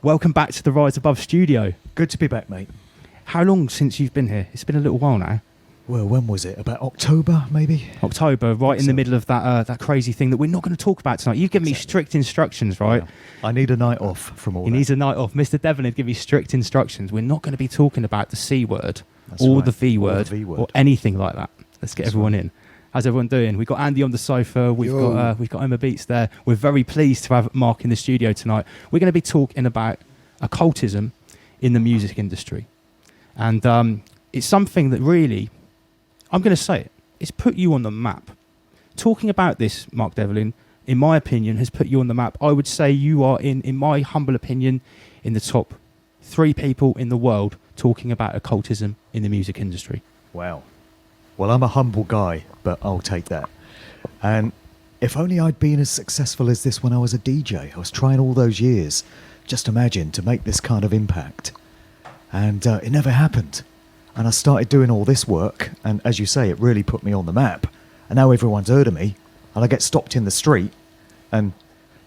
Welcome back to the Rise Above studio. Good to be back, mate. How long since you've been here? It's been a little while now. Well, when was it? About October, maybe? October, right in the middle of that crazy thing that we're not going to talk about tonight. You've given me strict instructions, right? Yeah. I need a night off from all that. He needs a night off. Mr. Devlin had given me strict instructions. We're not going to be talking about the C word or the V word or anything like that. Let's get everyone in. How's everyone doing? We've got Andy on the sofa. We've got Emma Beats there. We're very pleased to have Mark in the studio tonight. We're going to be talking about occultism in the music industry. And it's something that really, I'm going to say it, it's put you on the map. Talking about this, Mark Devlin, in my opinion, has put you on the map. I would say you are, in my humble opinion, in the top 3 people in the world talking about occultism in the music industry. Wow. Well, I'm a humble guy, but I'll take that. And if only I'd been as successful as this when I was a DJ. I was trying all those years, just imagine, to make this kind of impact. And it never happened. And I started doing all this work, and as you say, it really put me on the map. And now everyone's heard of me, and I get stopped in the street, and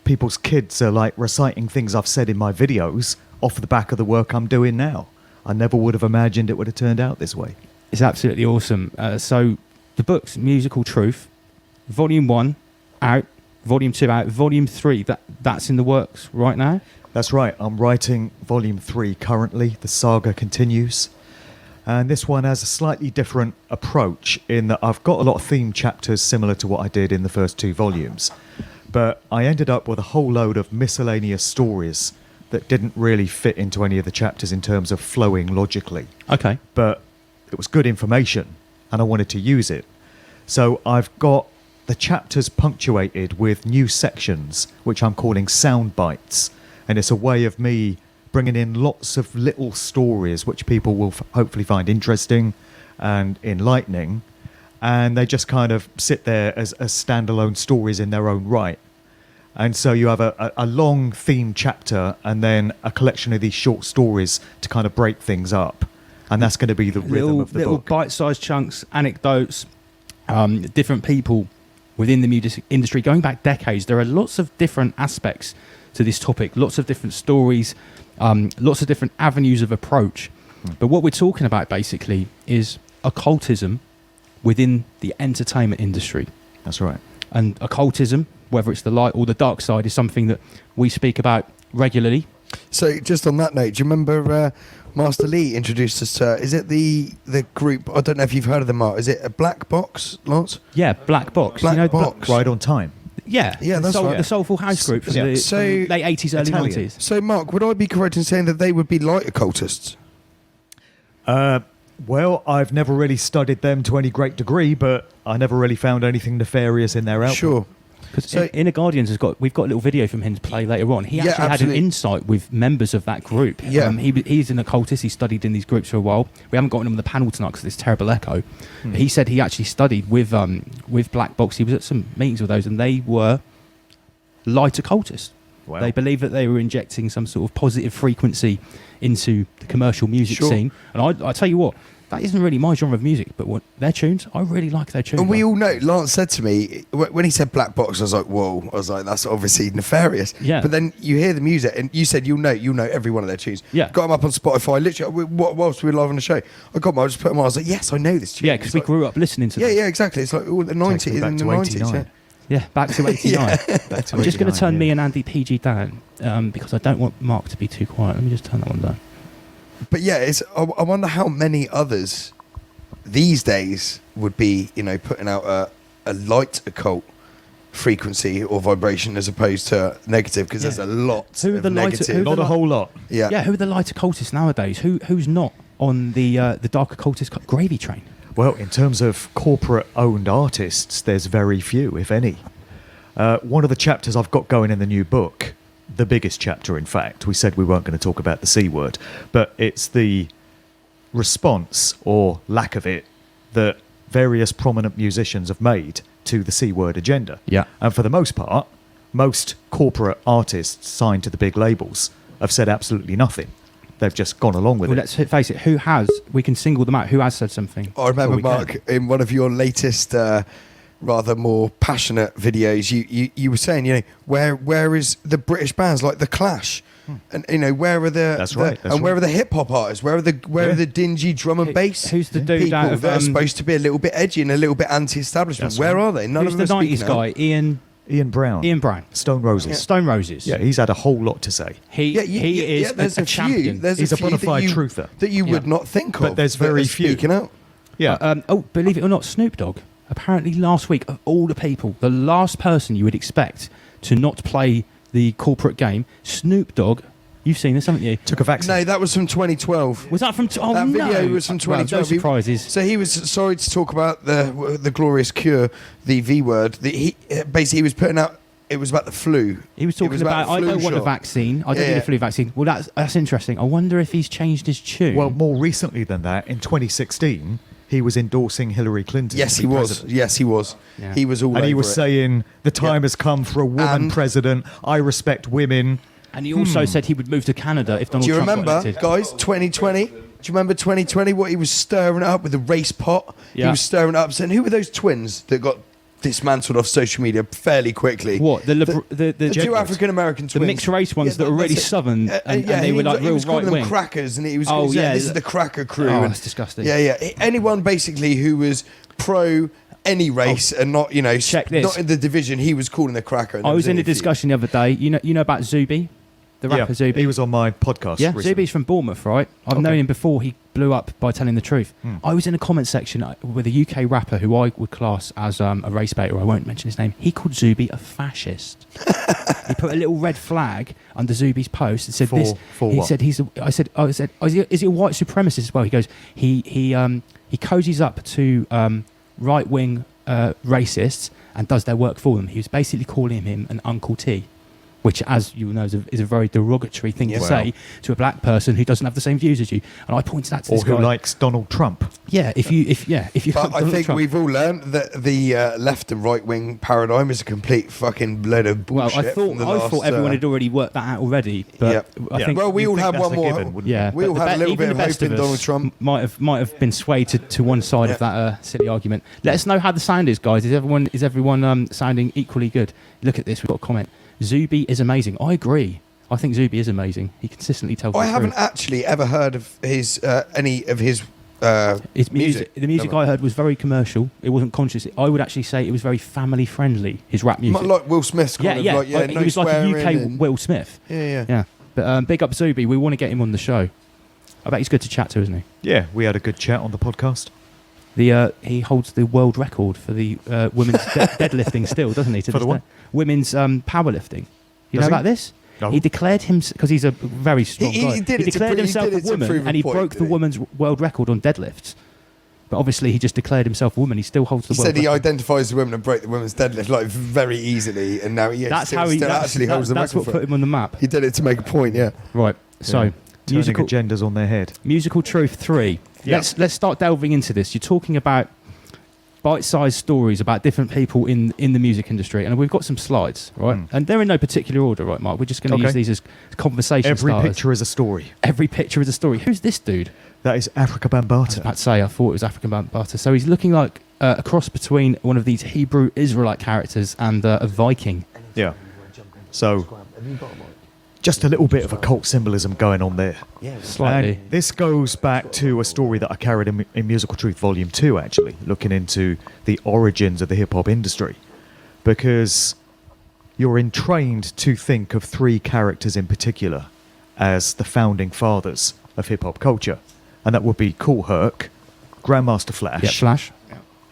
people's kids are like reciting things I've said in my videos off the back of the work I'm doing now. I never would have imagined it would have turned out this way. It's absolutely awesome. So the book's Musical Truth, Volume 1 out, Volume 2 out, Volume 3, that's in the works right now? That's right. I'm writing Volume 3 currently. The saga continues. And this one has a slightly different approach in that I've got a lot of theme chapters similar to what I did in the first 2 volumes. But I ended up with a whole load of miscellaneous stories that didn't really fit into any of the chapters in terms of flowing logically. Okay. But it was good information, and I wanted to use it. So I've got the chapters punctuated with new sections, which I'm calling sound bites. And it's a way of me bringing in lots of little stories, which people will hopefully find interesting and enlightening. And they just kind of sit there as standalone stories in their own right. And so you have a long theme chapter and then a collection of these short stories to kind of break things up. And that's going to be the rhythm of the book. Little bite-sized chunks, anecdotes, different people within the music industry. Going back decades, there are lots of different aspects to this topic, lots of different stories, lots of different avenues of approach. But what we're talking about basically is occultism within the entertainment industry. That's right. And occultism, whether it's the light or the dark side, is something that we speak about regularly. So just on that note, do you remember Master Lee introduced us to, is it the group, I don't know if you've heard of them, Mark, is it a Black Box, Lance? Yeah, Black Box. Black Box. Right on Time. Yeah, that's right. The Soulful House group from the late 80s, early Italian. 90s. So, Mark, would I be correct in saying that they would be light occultists? Well, I've never really studied them to any great degree, but I never really found anything nefarious in their output. Sure. Because Inner Guardians we've got a little video from him to play later on. He actually had an insight with members of that group. Yeah. He's an occultist. He studied in these groups for a while. We haven't got him on the panel tonight because of this terrible echo. But he said he actually studied with Black Box. He was at some meetings with those, and they were light occultists. Wow. They believed that they were injecting some sort of positive frequency into the commercial music scene. And I tell you what, that isn't really my genre of music, but their tunes, I really like their tunes. And we all know, Lance said to me, when he said Black Box, I was like, whoa. I was like, that's obviously nefarious. Yeah. But then you hear the music, and you said you'll know every one of their tunes. Yeah. Got them up on Spotify, literally, whilst we were live on the show. I got them, I just put them on, I was like, yes, I know this tune. Yeah, because we grew up listening to them. Yeah, exactly. It's like all the 90s. Back In the to 90s, 89. yeah. Yeah, back to 89. I'm just going to turn me yeah. and Andy PG down because I don't want Mark to be too quiet. Let me just turn that one down. But yeah, I wonder how many others these days would be, putting out a light occult frequency or vibration as opposed to negative, because there's a lot Who are of the negative. Not a whole lot. Yeah. Who are the light occultists nowadays? Who's not on the dark occultist gravy train? Well, in terms of corporate-owned artists, there's very few, if any. One of the chapters I've got going in the new book, the biggest chapter, in fact, we said we weren't going to talk about the C word, but it's the response, or lack of it, that various prominent musicians have made to the C word agenda. Yeah. And for the most part, most corporate artists signed to the big labels have said absolutely nothing. They've just gone along with it. Let's face it, we can single them out. Who has said something? I remember, Mark, in one of your latest, rather more passionate videos, you were saying, where is the British bands like The Clash? And where are where are the hip hop artists? Where are the dingy drum and bass? Who's the dude people out of, that are supposed to be a little bit edgy and a little bit anti-establishment? Where are they? None Who's of them the are 90s speaking guy? out. Ian Brown. Ian Brown. Stone Roses. Stone Roses. Yeah, he's had a whole lot to say. He is there's a champion. He's a bona fide truther. that you would not think of. But there's very that are few. speaking out. Yeah. Believe it or not, Snoop Dogg, apparently last week, of all the people, the last person you would expect to not play the corporate game, Snoop Dogg, you've seen this, haven't you? Took a vaccine. No, that was from 2012. Was that from... That video was from 2012. Well, no surprises. So he was sorry to talk about the glorious cure, the V word. He was putting out. It was about the flu. He was talking about I don't want a vaccine. I don't need a flu vaccine. Well, that's interesting. I wonder if he's changed his tune. Well, more recently than that, in 2016, he was endorsing Hillary Clinton. Yes, he was. Yes, he was. Yeah. He was all and over he was it. saying, the time has come for a woman president. I respect women. And he also said he would move to Canada if Donald Do you Trump remember, got elected. guys, 2020? Do you remember 2020, what he was stirring up with the race pot? Yeah. He was stirring up, saying, who were those twins that got dismantled off social media fairly quickly? What? The two African-American twins. The mixed race ones that are really southern and they were like he real was calling right-wing. them crackers, and he was Oh, saying, yeah. this is the cracker crew. Oh, and- that's disgusting. Yeah. Anyone basically who was pro any race and not, Check this. not in the division, he was calling the cracker. and I there was in a only few. discussion the other day. You know about Zuby? The rapper Zuby? He was on my podcast Yeah, recently. Zuby's from Bournemouth, right? I've known him before he blew up by telling the truth. I was in a comment section with a UK rapper who I would class as a race baiter. I won't mention his name. He called Zuby a fascist. He put a little red flag under Zuby's post and said For he what? said I said, is he a white supremacist as well? He goes, he cozies up to right wing racists and does their work for them. He was basically calling him an Uncle T, which, as you know, is a very derogatory thing to say to a black person who doesn't have the same views as you. And I pointed that to this guy. Or who likes Donald Trump. Yeah, if you. But I think we've all learned that the left and right wing paradigm is a complete fucking load of Well, bullshit. I thought everyone had already worked that out already, but I think. Well, we You'd all think had that's one a more. given, wouldn't Yeah, we but all had a little even bit of the best hope in us Donald Trump. might have been swayed to one side of that silly argument. Let us know how the sound is, guys. Is everyone sounding equally good? Look at this. We've got a comment. Zuby is amazing. I agree. I think Zuby is amazing. He consistently tells the I truth. haven't actually ever heard of his any of his His music. The music No. I heard was very commercial. It wasn't conscious. I would actually say it was very family friendly. His rap music. like Will Smith's kind Yeah. of like, He no was like a swearing UK and- Will Smith. Yeah. But big up Zuby. We want to get him on the show. I bet he's good to chat to, isn't he? Yeah, we had a good chat on the podcast. He holds the world record for the women's deadlifting still, doesn't he? To For this the what? day? Women's powerlifting. You Does know he? about this? No. He declared himself, because he's a very strong He guy. did it to declared prove- he himself did a it to woman, prove a and he point, broke did the he? woman's world record on deadlifts. But obviously, he just declared himself a woman. He still holds the He world said he record. identifies the women and broke the women's deadlift like very easily, and now That's still, how he still actually holds the that's record what for put it. him on the map. He did it to make a point. Yeah. Right. So, Yeah. Turning musical agendas on their head. Musical Truth 3. Yeah. Let's start delving into this. You're talking about bite-sized stories about different people in the music industry, and we've got some slides, right? And they're in no particular order, right, Mark? We're just going to use these as conversation Every starters. picture is a story. Every picture is a story. Who's this dude? That is Africa I was Bambaataa. about to say, I thought it was African Bambaataa. So he's looking like a cross between one of these Hebrew Israelite characters and a Viking. Yeah. So, just a little bit of occult symbolism going on there. Slightly. And this goes back to a story that I carried in Musical Truth Volume 2, actually, looking into the origins of the hip-hop industry. Because you're entrained to think of three characters in particular as the founding fathers of hip-hop culture. And that would be Kool Herc, Grandmaster Flash, Yeah, Flash.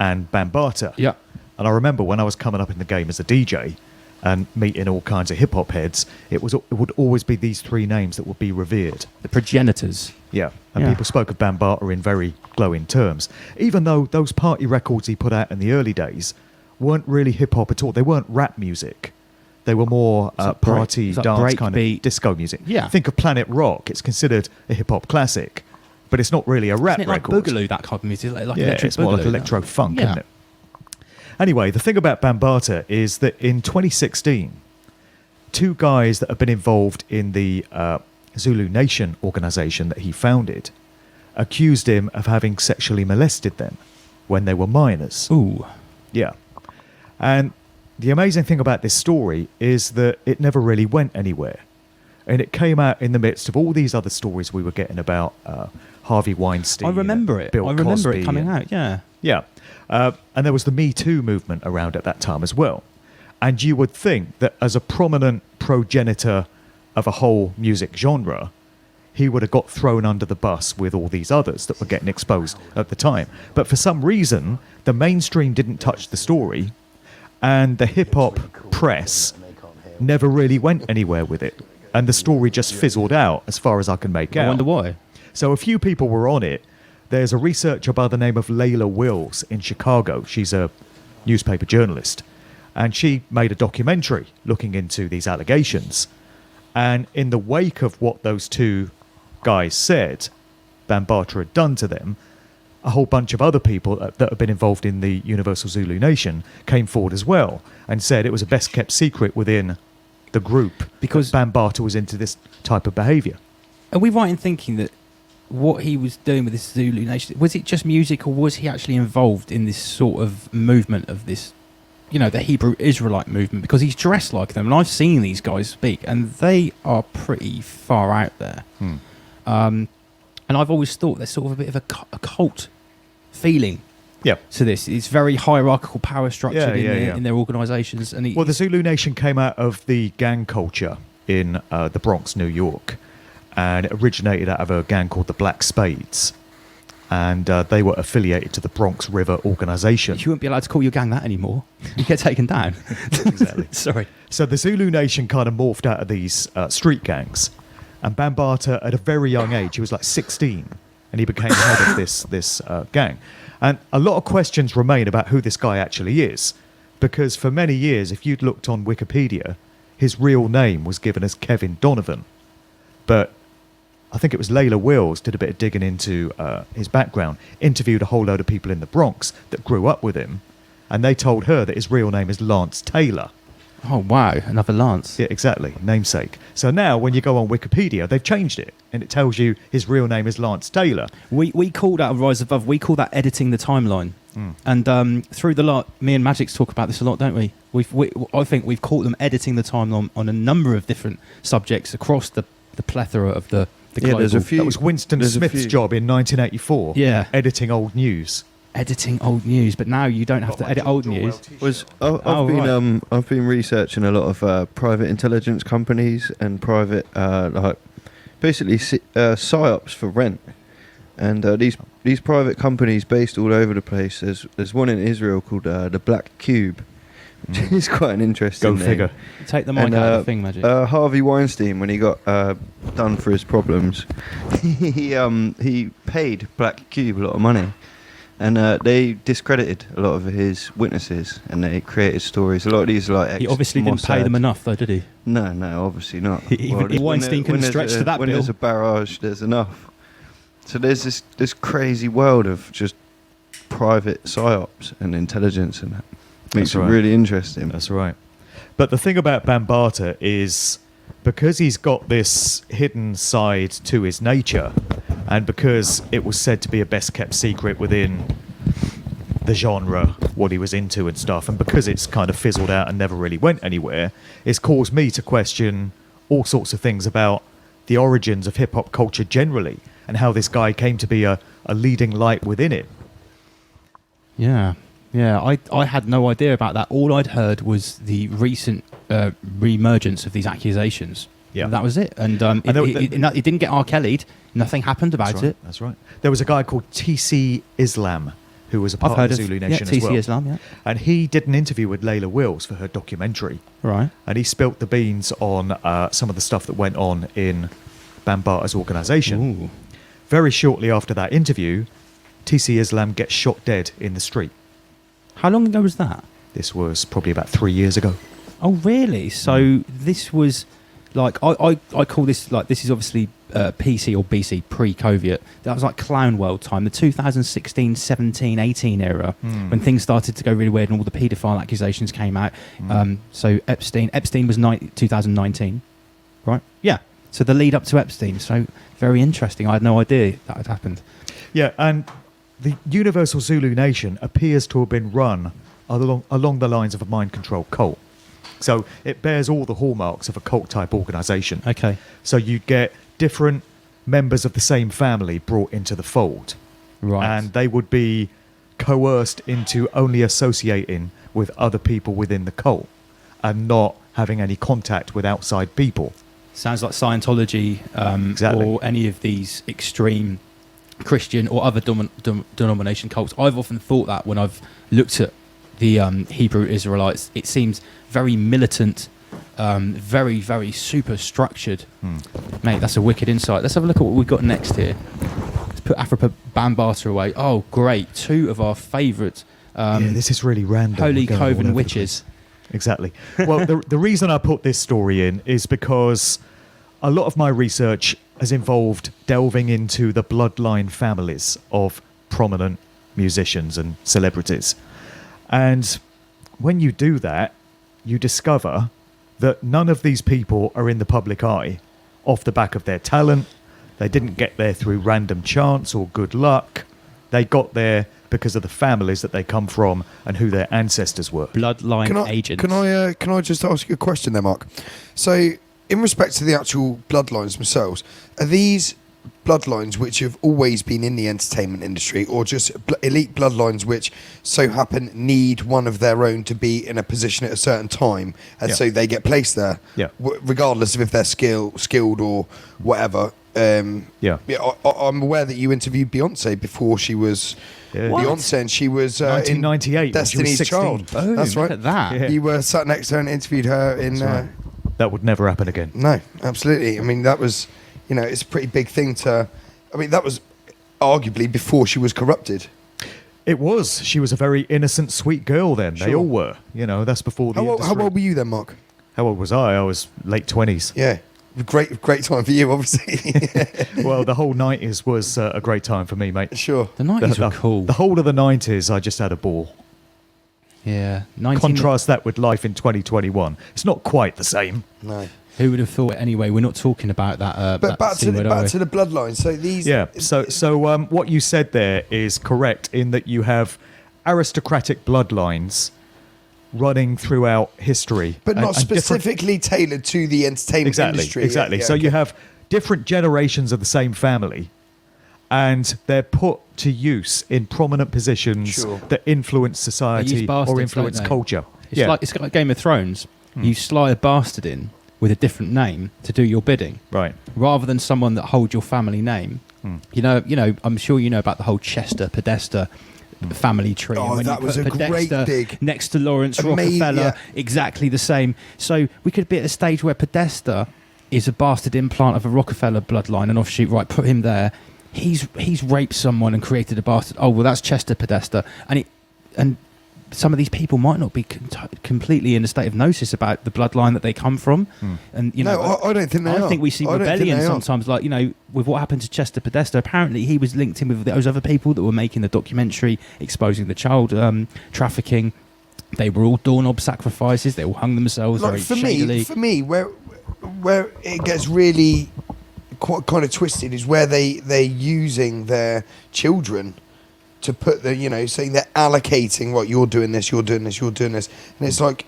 and Bambaataa. Yeah. And I remember when I was coming up in the game as a DJ and meeting all kinds of hip-hop heads, it would always be these three names that would be revered. The progenitors. Yeah, and Yeah. people spoke of Bambaataa in very glowing terms, even though those party records he put out in the early days weren't really hip-hop at all. They weren't rap music. They were more like party, it's like dance break kind beat. of disco music. Yeah. Think of Planet Rock. It's considered a hip-hop classic, but it's not really a rap Isn't it like record. Boogaloo, that type of music? Like Yeah, electric it's more like Boogaloo, electro-funk, Yeah. isn't it? Anyway, the thing about Bambaataa is that in 2016, two guys that have been involved in the Zulu Nation organization that he founded accused him of having sexually molested them when they were minors. Ooh. Yeah. And the amazing thing about this story is that it never really went anywhere. And it came out in the midst of all these other stories we were getting about Harvey Weinstein. I remember it. Bill I remember Cosby it coming out, yeah. Yeah. And there was the Me Too movement around at that time as well. And you would think that as a prominent progenitor of a whole music genre, he would have got thrown under the bus with all these others that were getting exposed at the time. But for some reason, the mainstream didn't touch the story, and the hip-hop press never really went anywhere with it. And the story just fizzled out, as far as I can make out. I wonder why. So a few people were on it. There's a researcher by the name of Layla Wills in Chicago. She's a newspaper journalist. And she made a documentary looking into these allegations. And in the wake of what those two guys said Bambaataa had done to them, a whole bunch of other people that have been involved in the Universal Zulu Nation came forward as well and said it was a best kept secret within the group because Bambaataa was into this type of behaviour. Are we right in thinking that what he was doing with this Zulu Nation, was it just music, or was he actually involved in this sort of movement of this, you know, the Hebrew Israelite movement? Because he's dressed like them, and I've seen these guys speak, and they are pretty far out there. And I've always thought there's sort of a bit of a cult feeling to this. It's very hierarchical, power structured in their organisations. And well, the Zulu Nation came out of the gang culture in the Bronx, New York, and it originated out of a gang called the Black Spades. And they were affiliated to the Bronx River organisation. You wouldn't be allowed to call your gang that anymore. You get taken down. Exactly. Sorry. So the Zulu Nation kind of morphed out of these street gangs. And Bambaataa, at a very young age, he was like 16, and he became head of this gang. And a lot of questions remain about who this guy actually is, because for many years, if you'd looked on Wikipedia, his real name was given as Kevin Donovan. But I think it was Layla Wills did a bit of digging into his background, interviewed a whole load of people in the Bronx that grew up with him, and they told her that his real name is Lance Taylor. Oh, wow. Another Lance. Yeah, exactly. Namesake. So now when you go on Wikipedia, they've changed it, and it tells you his real name is Lance Taylor. We call that Rise Above. We call that editing the timeline. And through the lot, me and Magix talk about this a lot, don't we? I think we've caught them editing the timeline on a number of different subjects across the plethora of the global. There's a few. That was Winston Smith's job in 1984. Yeah. Editing old news. Editing old news, but now you don't have to edit old news. I've been researching a lot of private intelligence companies and private basically psyops for rent, and these private companies based all over the place. There's one in Israel called the Black Cube, which is quite an interesting name. Figure. Take the mic out of the thing, Magic. Harvey Weinstein, when he got done for his problems, he paid Black Cube a lot of money. And they discredited a lot of his witnesses, and they created stories. A lot of these he obviously didn't pay them enough, though, did he? No, obviously not. Weinstein couldn't stretch to that when bill. When there's a barrage, there's enough. So there's this crazy world of just private psyops and intelligence, and that makes it really interesting. That's right. But the thing about Bambaataa is, because he's got this hidden side to his nature, and because it was said to be a best kept secret within the genre, what he was into and stuff, and because it's kind of fizzled out and never really went anywhere, it's caused me to question all sorts of things about the origins of hip-hop culture generally, and how this guy came to be a leading light within it. Yeah, I had no idea about that. All I'd heard was the recent re-emergence of these accusations. Yeah, that was it. And it didn't get R. Kelly'd. Nothing happened about it. That's right. There was a guy called T.C. Islam who was a part of the Zulu Nation as well. T.C. Islam, yeah. And he did an interview with Layla Wills for her documentary. Right. And he spilt the beans on some of the stuff that went on in Bambaataa's organisation. Very shortly after that interview, T.C. Islam gets shot dead in the street. How long ago was that? This was probably about 3 years ago. Oh, really? So this was... Like I call this, like, this is obviously PC or BC, pre-COVID. That was like Clown World time, the 2016, 17, 18 era, when things started to go really weird and all the paedophile accusations came out. So Epstein was 2019, right? Yeah. So the lead up to Epstein. So very interesting. I had no idea that had happened. Yeah, and the Universal Zulu Nation appears to have been run along the lines of a mind control cult. So it bears all the hallmarks of a cult type organisation. Okay. So you get different members of the same family brought into the fold. Right. And they would be coerced into only associating with other people within the cult and not having any contact with outside people. Sounds like Scientology Exactly. or any of these extreme Christian or other denomination cults. I've often thought that when I've looked at the Hebrew Israelites, it seems very militant, very, very super structured. Mate, that's a wicked insight. Let's have a look at what we've got next here. Let's put Afro Bambata away. Oh, great. Two of our favourite This is really random. Holy We're going all over Coven the witches. place. Exactly. Well, the reason I put this story in is because a lot of my research has involved delving into the bloodline families of prominent musicians and celebrities. And when you do that, you discover that none of these people are in the public eye off the back of their talent. They didn't get there through random chance or good luck. They got there because of the families that they come from and who their ancestors were. Bloodline agents. Can I just ask you a question there, Mark? So, in respect to the actual bloodlines themselves, are these bloodlines which have always been in the entertainment industry, or just elite bloodlines which so happen need one of their own to be in a position at a certain time, and so they get placed there, regardless of if they're skilled or whatever? I'm aware that you interviewed Beyonce before she was Beyonce, and she was 1998 in Destiny's Child. Boom, That's right. Look at that. Yeah. You were sat next to her and interviewed her in. Right. That would never happen again. No, absolutely. I mean, that was, it's a pretty big thing to. I mean, that was arguably before she was corrupted. It was. She was a very innocent, sweet girl then. They Sure. all were. That's before the industry. How old were you then, Mark? How old was I? I was late 20s. Yeah. Great time for you, obviously. Well, the whole 90s was a great time for me, mate. Sure. The 90s were cool. The whole of the 90s, I just had a ball. Yeah. Contrast that with life in 2021. It's not quite the same. No. Who would have thought? Anyway, we're not talking about that. But back to the bloodline. So these. Yeah. So what you said there is correct in that you have aristocratic bloodlines running throughout history, But not and specifically tailored to the entertainment industry. Exactly. Yeah, So okay. you have different generations of the same family, and they're put to use in prominent positions Sure. that influence They use society bastards, or influence don't they? culture. It's like Game of Thrones. You slide a bastard in with a different name to do your bidding, Right. rather than someone that holds your family name. You know. I'm sure you know about the whole Chester Podesta family tree. Oh, And when that you was put a great Podesta dig. next to Lawrence Amazing, Rockefeller, yeah. exactly the same. So we could be at a stage where Podesta is a bastard implant of a Rockefeller bloodline, an offshoot. Right, put him there. He's raped someone and created a bastard. Oh well, that's Chester Podesta, and some of these people might not be completely in a state of gnosis about the bloodline that they come from. And I don't think they are. I think we see I don't think rebellion they are. sometimes, like, with what happened to Chester Podesta. Apparently, he was linked in with those other people that were making the documentary exposing the child trafficking. They were all doorknob sacrifices. They all hung themselves Like, very for shadily. me, where it gets really quite kind of twisted is where they're using their children to put saying they're allocating, what you're doing this, you're doing this, you're doing this, and it's like,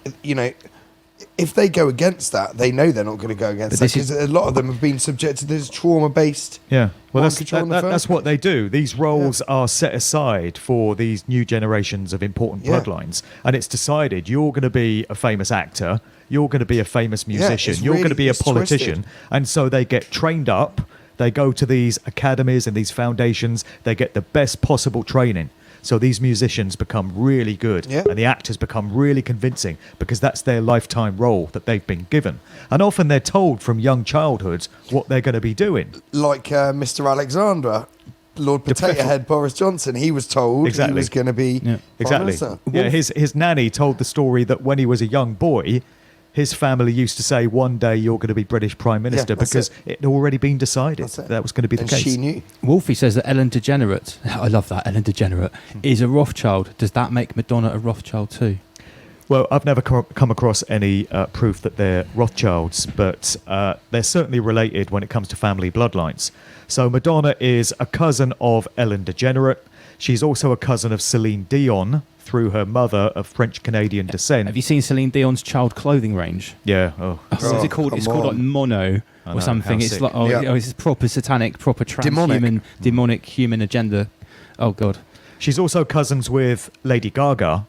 if they go against that, they know they're not going to go against that, because a lot of them have been subjected to this trauma-based. Yeah, well, mind control in the first that's what they do. These roles are set aside for these new generations of important bloodlines, and it's decided you're going to be a famous actor, you're going to be a famous musician, it's you're going to be a it's politician, twisted. and so they get trained up. They go to these academies and these foundations. They get the best possible training. So these musicians become really good, and the actors become really convincing, because that's their lifetime role that they've been given. And often they're told from young childhood what they're going to be doing. Like Mr. Alexander, Lord Potato Head Boris Johnson, he was told he was going to be Prime Exactly. Minister. Yeah, his nanny told the story that when he was a young boy, his family used to say, one day you're going to be British Prime Minister, because it had already been decided that was going to be the case. She knew. Wolfie says that Ellen DeGenerate, I love that, Ellen DeGenerate, is a Rothschild. Does that make Madonna a Rothschild too? Well, I've never come across any proof that they're Rothschilds, but they're certainly related when it comes to family bloodlines. So Madonna is a cousin of Ellen DeGenerate. She's also a cousin of Celine Dion through her mother of French-Canadian descent. Have you seen Celine Dion's child clothing range? Yeah. What's it called? It's called like Mono or something. It's like it's proper satanic, proper transhuman, demonic human agenda. Oh God. She's also cousins with Lady Gaga.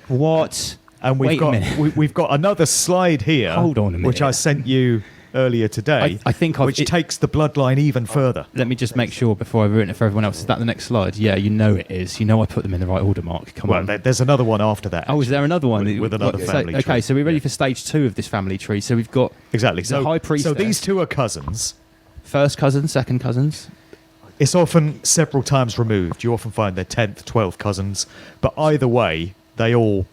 What? And we've got another slide here. Hold on a minute. Which I sent you earlier today. I think which takes the bloodline even further. Let me just make sure before I ruin it for everyone else. Is that the next slide? Yeah, you know it is. You know I put them in the right order, Mark. Come on. Well, there's another one after that. Oh, is there another one with another family tree? Okay, so we're ready for stage 2 of this family tree. So we've got exactly. The high priestess. So these two are cousins. First cousins, second cousins. It's often several times removed. You often find they're 10th, 12th cousins, but either way, they all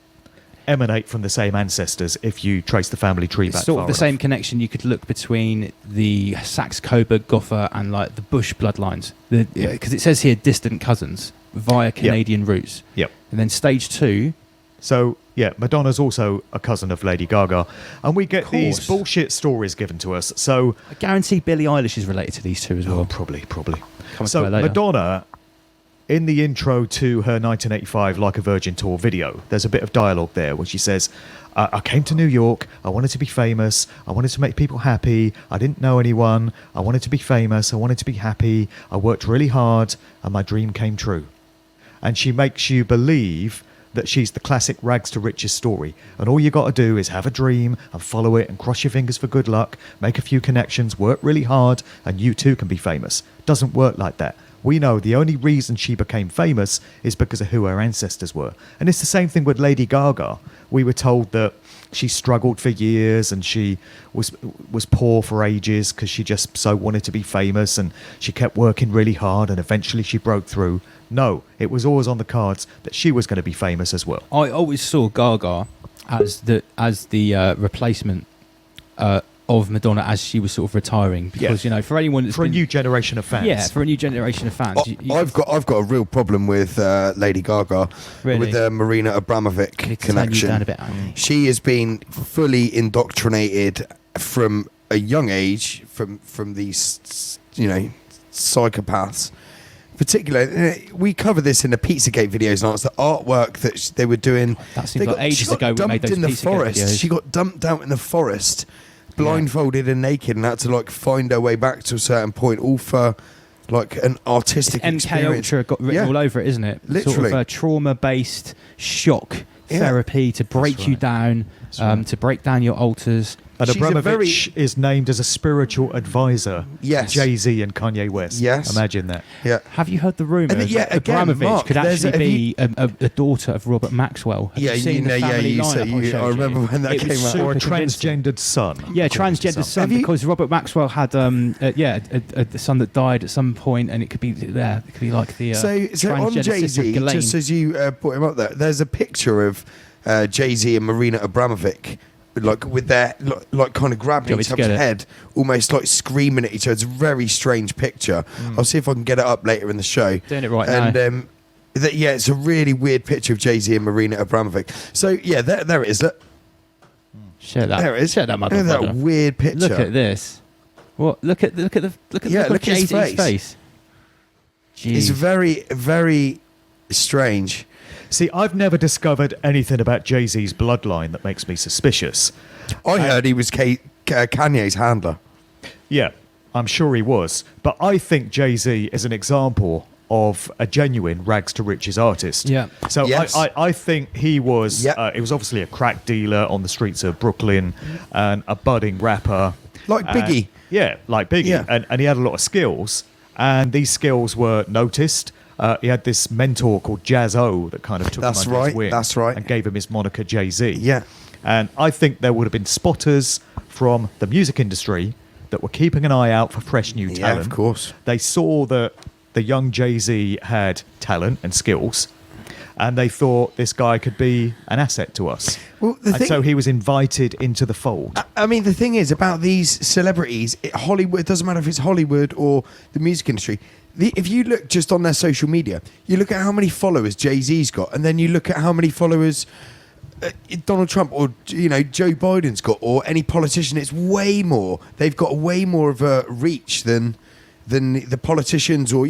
emanate from the same ancestors if you trace the family tree back. It's sort far of the enough. same connection you could look between the Saxe-Coburg, Gotha and like the Bush bloodlines, because it says here distant cousins via Canadian roots. Yep. And then stage 2. So yeah, Madonna's also a cousin of Lady Gaga, and we get these bullshit stories given to us. So I guarantee Billie Eilish is related to these two as well. Oh, probably. So Madonna, in the intro to her 1985 Like a Virgin tour video, there's a bit of dialogue there where she says, I came to New York, I wanted to be famous, I wanted to make people happy, I didn't know anyone, I wanted to be famous, I wanted to be happy, I worked really hard, and my dream came true. And she makes you believe that she's the classic rags to riches story, and all you got to do is have a dream and follow it and cross your fingers for good luck, make a few connections, work really hard, and you too can be famous. Doesn't work like that. We know the only reason she became famous is because of who her ancestors were. And it's the same thing with Lady Gaga. We were told that she struggled for years and she was poor for ages because she just so wanted to be famous, and she kept working really hard and eventually she broke through. No, it was always on the cards that she was going to be famous as well. I always saw Gaga as the replacement of Madonna as she was sort of retiring, because for anyone that's a new generation of fans. For a new generation of fans. I've got a real problem with Lady Gaga, with the Marina Abramovic connection. She has been fully indoctrinated from a young age from these psychopaths. Particularly, we cover this in the Pizzagate videos, and it's the artwork that they were doing. That seems like ages ago we made those Pizzagate videos. She got dumped out in the forest, blindfolded and naked, and had to find her way back to a certain point, all for an artistic experience. MK Ultra got written all over it, isn't it? Literally. Sort of a trauma-based shock therapy to break you down, to break down your altars. And Abramovich is named as a spiritual advisor to Jay-Z and Kanye West. Yes. Imagine that. Yeah. Have you heard the rumour that Abramovich could actually be a daughter of Robert Maxwell? Have you seen the family lineup? I remember when that came out. Or a transgendered son. Yeah, transgendered son, because Robert Maxwell had a son that died at some point, and it could be like the so on Jay-Z, just as you brought him up there, there's a picture of Jay-Z and Marina Abramovic, with their kind of grabbing each other's head, almost screaming at each other. It's a very strange picture. I'll see if I can get it up later in the show. Doing it right now. And it's a really weird picture of Jay-Z and Marina Abramovic. So there it is. Look. Share that. There it is. Share that, motherfucker. Look at that weird picture. Look at this. What? Look at Jay-Z's face. Jeez. It's very, very strange. See, I've never discovered anything about Jay-Z's bloodline that makes me suspicious. I heard he was Kanye's handler. Yeah, I'm sure he was. But I think Jay-Z is an example of a genuine rags to riches artist. Yeah. So I think he was. He was obviously a crack dealer on the streets of Brooklyn and a budding rapper, like Biggie. Like Biggie, and he had a lot of skills, and these skills were noticed. He had this mentor called Jazz-O that kind of took him under his wing and gave him his moniker Jay-Z. Yeah. And I think there would have been spotters from the music industry that were keeping an eye out for fresh new talent. Yeah, of course. They saw that the young Jay-Z had talent and skills, and they thought this guy could be an asset to us. Well, So he was invited into the fold. I mean, the thing is about these celebrities, Hollywood. It doesn't matter if it's Hollywood or the music industry. If you look just on their social media, you look at how many followers Jay-Z's got, and then you look at how many followers Donald Trump or Joe Biden's got, or any politician. It's way more. They've got way more of a reach than the politicians or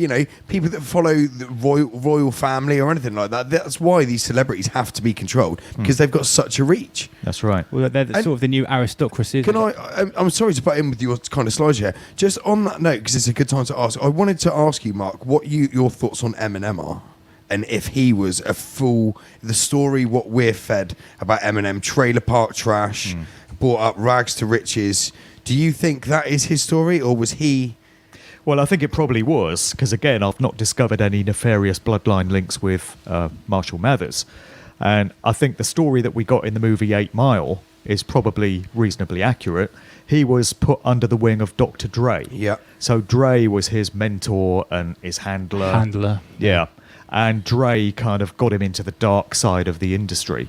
people that follow the royal family or anything like that. That's why these celebrities have to be controlled, because they've got such a reach. That's right. Well, they're sort of the new aristocracy. I'm sorry to butt in with your kind of slides here. Just on that note, because it's a good time to ask, I wanted to ask you, Mark, what your thoughts on Eminem are, and if he was the story what we're fed about Eminem, trailer park trash, brought up rags to riches. Do you think that is his story, or was he? Well, I think it probably was, because again, I've not discovered any nefarious bloodline links with Marshall Mathers. And I think the story that we got in the movie 8 Mile is probably reasonably accurate. He was put under the wing of Dr. Dre. Yeah. So Dre was his mentor and his handler. Yeah. And Dre kind of got him into the dark side of the industry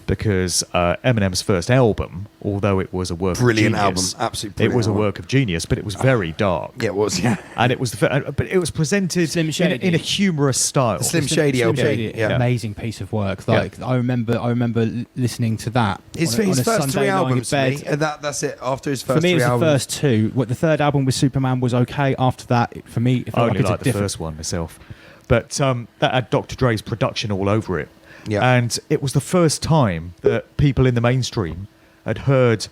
because Eminem's first album, although it was a work Brilliant of genius, album, absolutely brilliant. it was a album. work of genius, but it was very dark. Yeah, it was. Yeah. And it was, but it was presented Slim Shady. in a humorous style. Slim Shady Slim LP. Shady, Yeah. amazing piece of work. Like I remember listening to that. His on a first Sunday three lying in albums, bed. to me, that's it. After his first For me, it was three the albums. first two. What the third album with Superman was okay. After that, for me, it I felt only like like it's a the different. first one myself. But that had Dr. Dre's production all over it. Yeah. And it was the first time that people in the mainstream had heard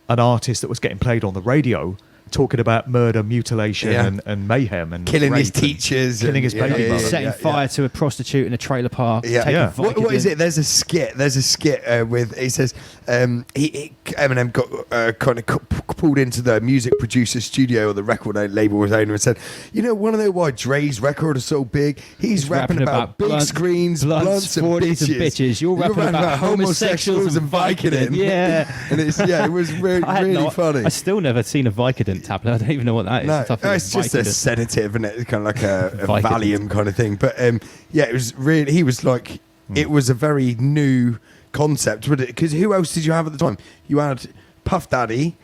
an artist that was getting played on the radio talking about murder, mutilation, Yeah. and mayhem, and Killing his rape and teachers, killing his baby mother. Setting fire to a prostitute in a trailer park. Yeah. taking Yeah. What is Vicodin. it? There's a skit. With he says Eminem got kind of pulled into the music producer's studio or the record label owner and said, "Want to know why Dre's record is so big? He's rapping about big screens, blunts, and 40s and bitches. You're rapping about homosexuals and Vicodin." Yeah. And it was really funny. I still never seen a Vicodin tablet. I don't even know what that is. No, It's a type of it's just a Vicodin. sedative, and it's kind of like a Vicodin. Valium kind of thing. But it was really. He was like, it was a very new concept, because who else did you have at the time? You had Puff Daddy,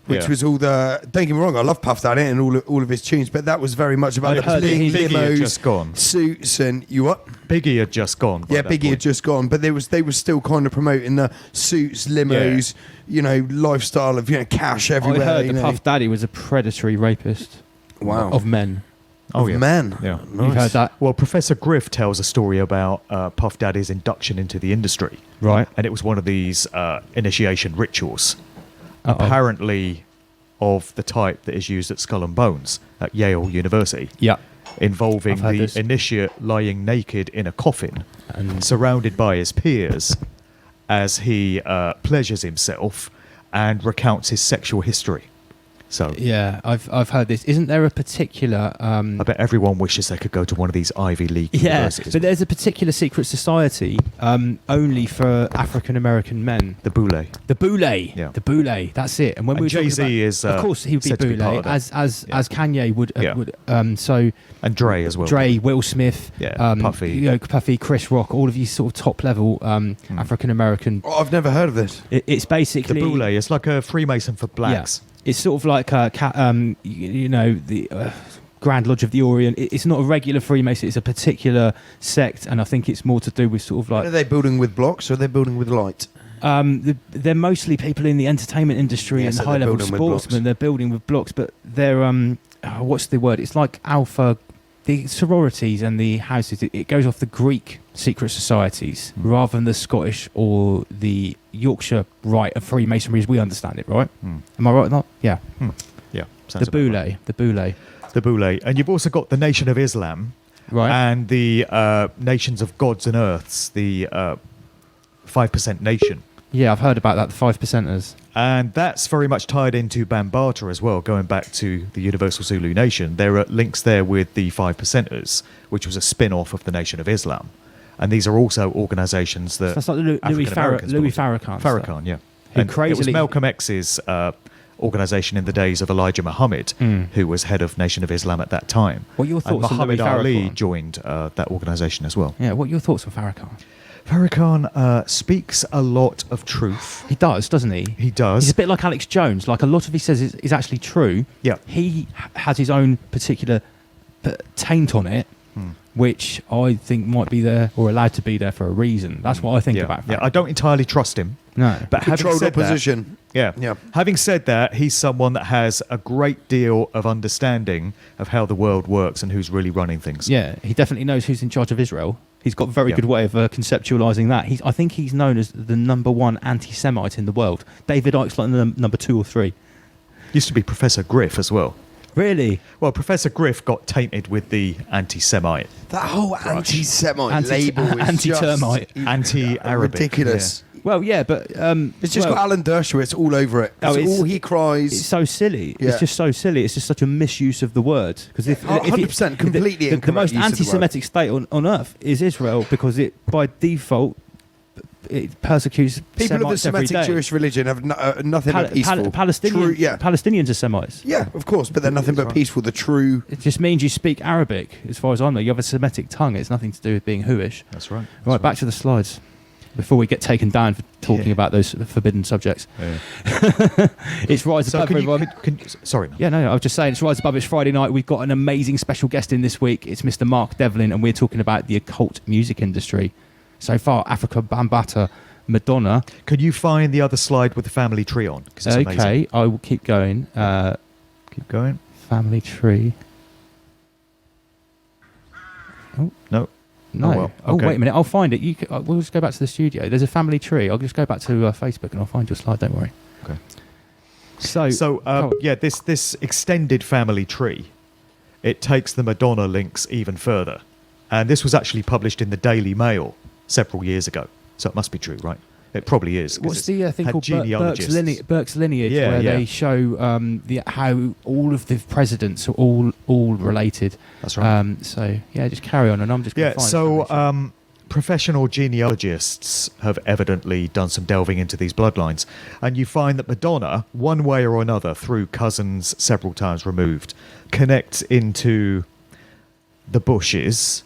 which Yeah. was all the. Don't get me wrong, I love Puff Daddy and all of his tunes, but that was very much about I the heard that big Biggie had limos, just gone. suits, and you what? Biggie had just gone. by Yeah, that Biggie had point. just gone, but they were still kind of promoting the suits, limos, lifestyle of cash everywhere. I heard you that know. Puff Daddy was a predatory rapist. Wow. Of men. Oh, Of yeah. men. Yeah. Nice. You've heard that, Well, Professor Griff tells a story about Puff Daddy's induction into the industry. right? And it was one of these initiation rituals, Uh-oh. apparently of the type that is used at Skull and Bones at Yale University, Yeah. involving I've heard the this. initiate lying naked in a coffin, And surrounded by his peers, as he pleasures himself and recounts his sexual history. So yeah, I've heard this. Isn't there a particular? I bet everyone wishes they could go to one of these Ivy League Yeah, universities. but there's a particular secret society only for African American men. The Boule. The Boule, Yeah. the Boule. That's it. And when And we were talking Jay-Z about- is, of course, he would be said to be Boule, part of that. as Kanye would. Yeah. So And Dre as well. Dre, Will Smith, Yeah, Puffy. Puffy, Chris Rock, all of these sort of top level African American. Oh, I've never heard of this. It's The basically Boule is like a Freemason for blacks. Yeah. It's sort of like the Grand Lodge of the Orient. It's not a regular Freemason. It's a particular sect, and I think it's more to do with sort of Are like they building with blocks or are they building with light? they're mostly people in the entertainment industry Yeah, and so high they're level building with blocks. sportsmen. They're building with blocks, but they're what's the word? It's like alpha. The sororities and the houses, it goes off the Greek secret societies rather than the Scottish or the Yorkshire rite of Freemasonry as we understand it, right? Am I right or not? Yeah. Yeah. sounds The about Boule. right. The Boule. The Boule. And you've also got the Nation of Islam Right. and the Nations of Gods and Earths, the 5% Nation. Yeah, I've heard about that, the 5%ers. And that's very much tied into Bambata as well, going back to the Universal Zulu Nation. There are links there with the 5%ers, which was a spin-off of the Nation of Islam. And these are also organisations that That's like the Louis African Americans Farrakhan. Farrakhan, yeah. Who And it was crazily- Malcolm X's organisation in the days of Elijah Muhammad, who was head of Nation of Islam at that time. What are your And thoughts on Muhammad Louis Ali Farrakhan? joined that organisation as well. Yeah, what are your thoughts on Farrakhan? Farrakhan speaks a lot of truth. He does, doesn't he? He does. He's a bit like Alex Jones. Like a lot of he says is actually true. Yeah. He has his own particular taint on it, which I think might be there or allowed to be there for a reason. That's what I think yeah. about Farrakhan. Yeah, I don't entirely trust him. No. But having Controlled said that, opposition. yeah. Having said that, he's someone that has a great deal of understanding of how the world works and who's really running things. Yeah, he definitely knows who's in charge of Israel. He's got a very Yeah. good way of conceptualizing that. I think he's known as the number one anti-Semite in the world. David Icke's like number 2 or 3. Used to be Professor Griff as well. Really? Well, Professor Griff got tainted with the anti-Semite, That whole anti-Semite Anti- label is anti-termite. just anti-Arabic. ridiculous. Well, yeah, but It's just well, got Alan Dershowitz all over it. Oh, It's it's- all he cries. it's so silly. Yeah. It's just so silly. It's just such a misuse of the word. Because if 100% completely the incorrect most use of the word. anti-Semitic state on earth is Israel, because it by default it persecutes People of the Semites every Semitic day. Jewish religion have nothing but peaceful. True, yeah. Palestinians are Semites. Yeah, of course, but they're nothing but peaceful. The true. It just means you speak Arabic, as far as I know. You have a Semitic tongue. It's nothing to do with being Whoish. That's right. Right, back to the slides. Before we get taken down for talking Yeah. about those forbidden subjects. Yeah. It's Rise So Above, can you, everyone. sorry. Yeah, no, I was just saying, it's Rise Above, it's Friday night. We've got an amazing special guest in this week. It's Mr. Mark Devlin, and we're talking about the occult music industry. So far, Africa Bambaataa, Madonna. Can you find the other slide with the family tree on? 'Cause it's amazing. Okay, I will keep going. Keep going. Family tree. No. No. Oh, well, Oh, okay. wait a minute. I'll find it. We'll just go back to the studio. There's a family tree. I'll just go back to Facebook and I'll find your slide. Don't worry. Okay. So go on. Yeah, this extended family tree, it takes the Madonna links even further. And this was actually published in the Daily Mail several years ago. So it must be true, right? It probably is. 'cause What's it's the thing had called genealogists. Burke's Lineage, Yeah, where yeah. they show how all of the presidents are all related. That's right. So yeah, just carry on, and I'm just gonna Yeah, find so something. professional genealogists have evidently done some delving into these bloodlines. And you find that Madonna, one way or another, through cousins several times removed, connects into the Bushes,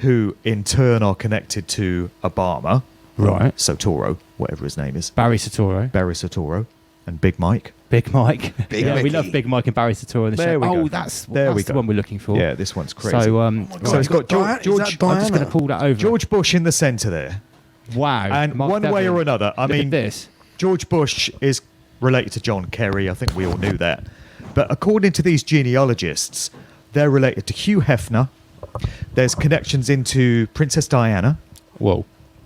who in turn are connected to Obama. Right. Sotoro, whatever his name is. Barry Soetoro, Barry Sotoro and Big Mike. Big Mike. Big yeah, we Mickey. love Big Mike and Barry Soetoro in the There show. we go. That's There we the go. one we're looking for. Yeah, this one's crazy. So So it's got Diana- George, is that I'm just going Diana? to pull that over. George Bush in the centre there. Wow. And Mark one way Devlin. or another, I Look mean, at this. George Bush is related to John Kerry. I think we all knew that. But according to these genealogists, they're related to Hugh Hefner. There's connections into Princess Diana, Whoa.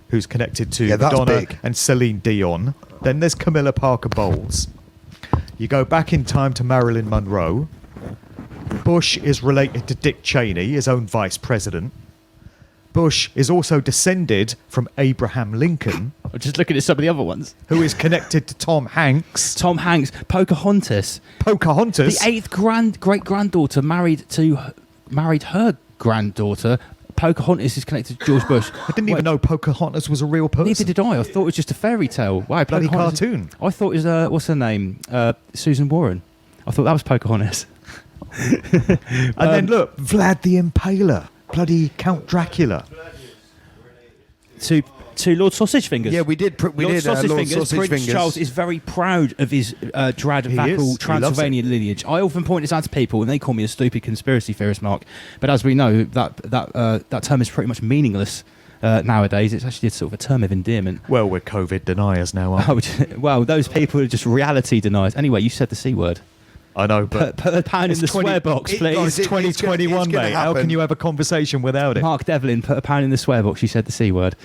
who's connected to Yeah, that's Madonna big. and Celine Dion. Then there's Camilla Parker Bowles. You go back in time to Marilyn Monroe. Bush is related to Dick Cheney, his own vice president. Bush is also descended from Abraham Lincoln, I'm just looking at some of the other ones. who is connected to Tom Hanks. Tom Hanks, Pocahontas. Pocahontas. The 8th great granddaughter married her granddaughter. Pocahontas is connected to George Bush. I didn't even know Pocahontas was a real person. Neither did I. I thought it was just a fairy tale. Wow, Bloody Pocahontas- cartoon. I thought it was what's her name? Susan Warren. I thought that was Pocahontas. And then look, Vlad the Impaler. Bloody Count Dracula. To Lord Sausage Fingers. Yeah, we did. Lord Sausage Lord Fingers. Sausage Prince Fingers. Charles is very proud of his He is. He Dradvacal loves Transylvanian lineage. I often point this out to people, and they call me a stupid conspiracy theorist, Mark. But as we know, that term is pretty much meaningless nowadays. It's actually sort of a term of endearment. Well, we're COVID deniers now, aren't we? Well, those people are just reality deniers. Anyway, you said the C word. I know, but Put a pound in it's the 20 swear box, it- please. guys, it's it- it's gonna- 2021, it's gonna mate. How happen. can you have a conversation without it? Mark Devlin, put a pound in the swear box. You said the C word.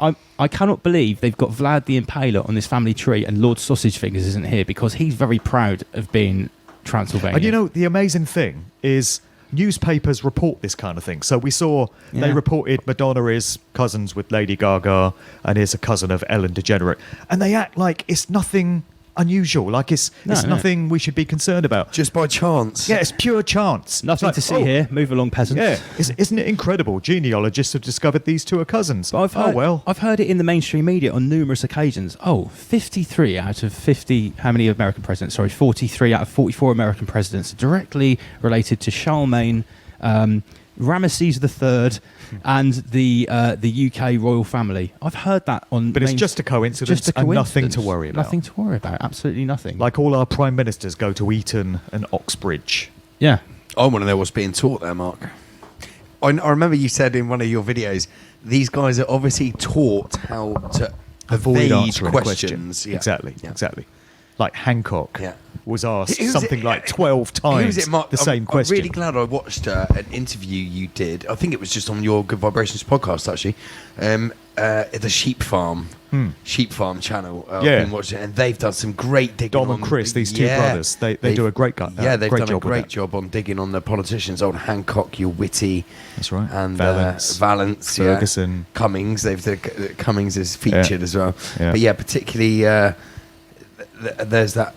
I cannot believe they've got Vlad the Impaler on this family tree and Lord Sausage Fingers isn't here, because he's very proud of being Transylvanian. And you know, the amazing thing is newspapers report this kind of thing. So we saw they Yeah. reported Madonna is cousins with Lady Gaga and is a cousin of Ellen DeGeneres. And they act like it's nothing unusual. Like it's nothing we should be concerned about. Just by chance. Yeah, it's pure chance. Nothing It's to see here. Move along, peasants. Yeah, isn't it incredible? Genealogists have discovered these two are cousins. But I've heard it in the mainstream media on numerous occasions. 53 out of 50, how many American presidents? Sorry, 43 out of 44 American presidents are directly related to Charlemagne, Ramesses III, and the UK royal family. I've heard that on. But it's just a coincidence. And nothing to worry about. Nothing to worry about. Absolutely nothing. Like all our prime ministers go to Eton and Oxbridge. Yeah. I want to know what's being taught there, Mark. I remember you said in one of your videos, these guys are obviously taught how to Avoid evade answering questions. Yeah. Exactly. Yeah. Exactly. Like Hancock was asked Who's something it? like 12 times Who's it, Mark? the same question. I'm really glad I watched an interview you did. I think it was just on your Good Vibrations podcast, actually. The Sheep Farm channel. I've been watching it, and they've done some great digging. Dom and Chris, these two brothers, they do a great job. Yeah, they've done a great job on digging on the politicians. Old Hancock, your Witty. That's right. And Valence, Ferguson, Cummings. Cummings is featured as well. Yeah. But yeah, particularly there's that.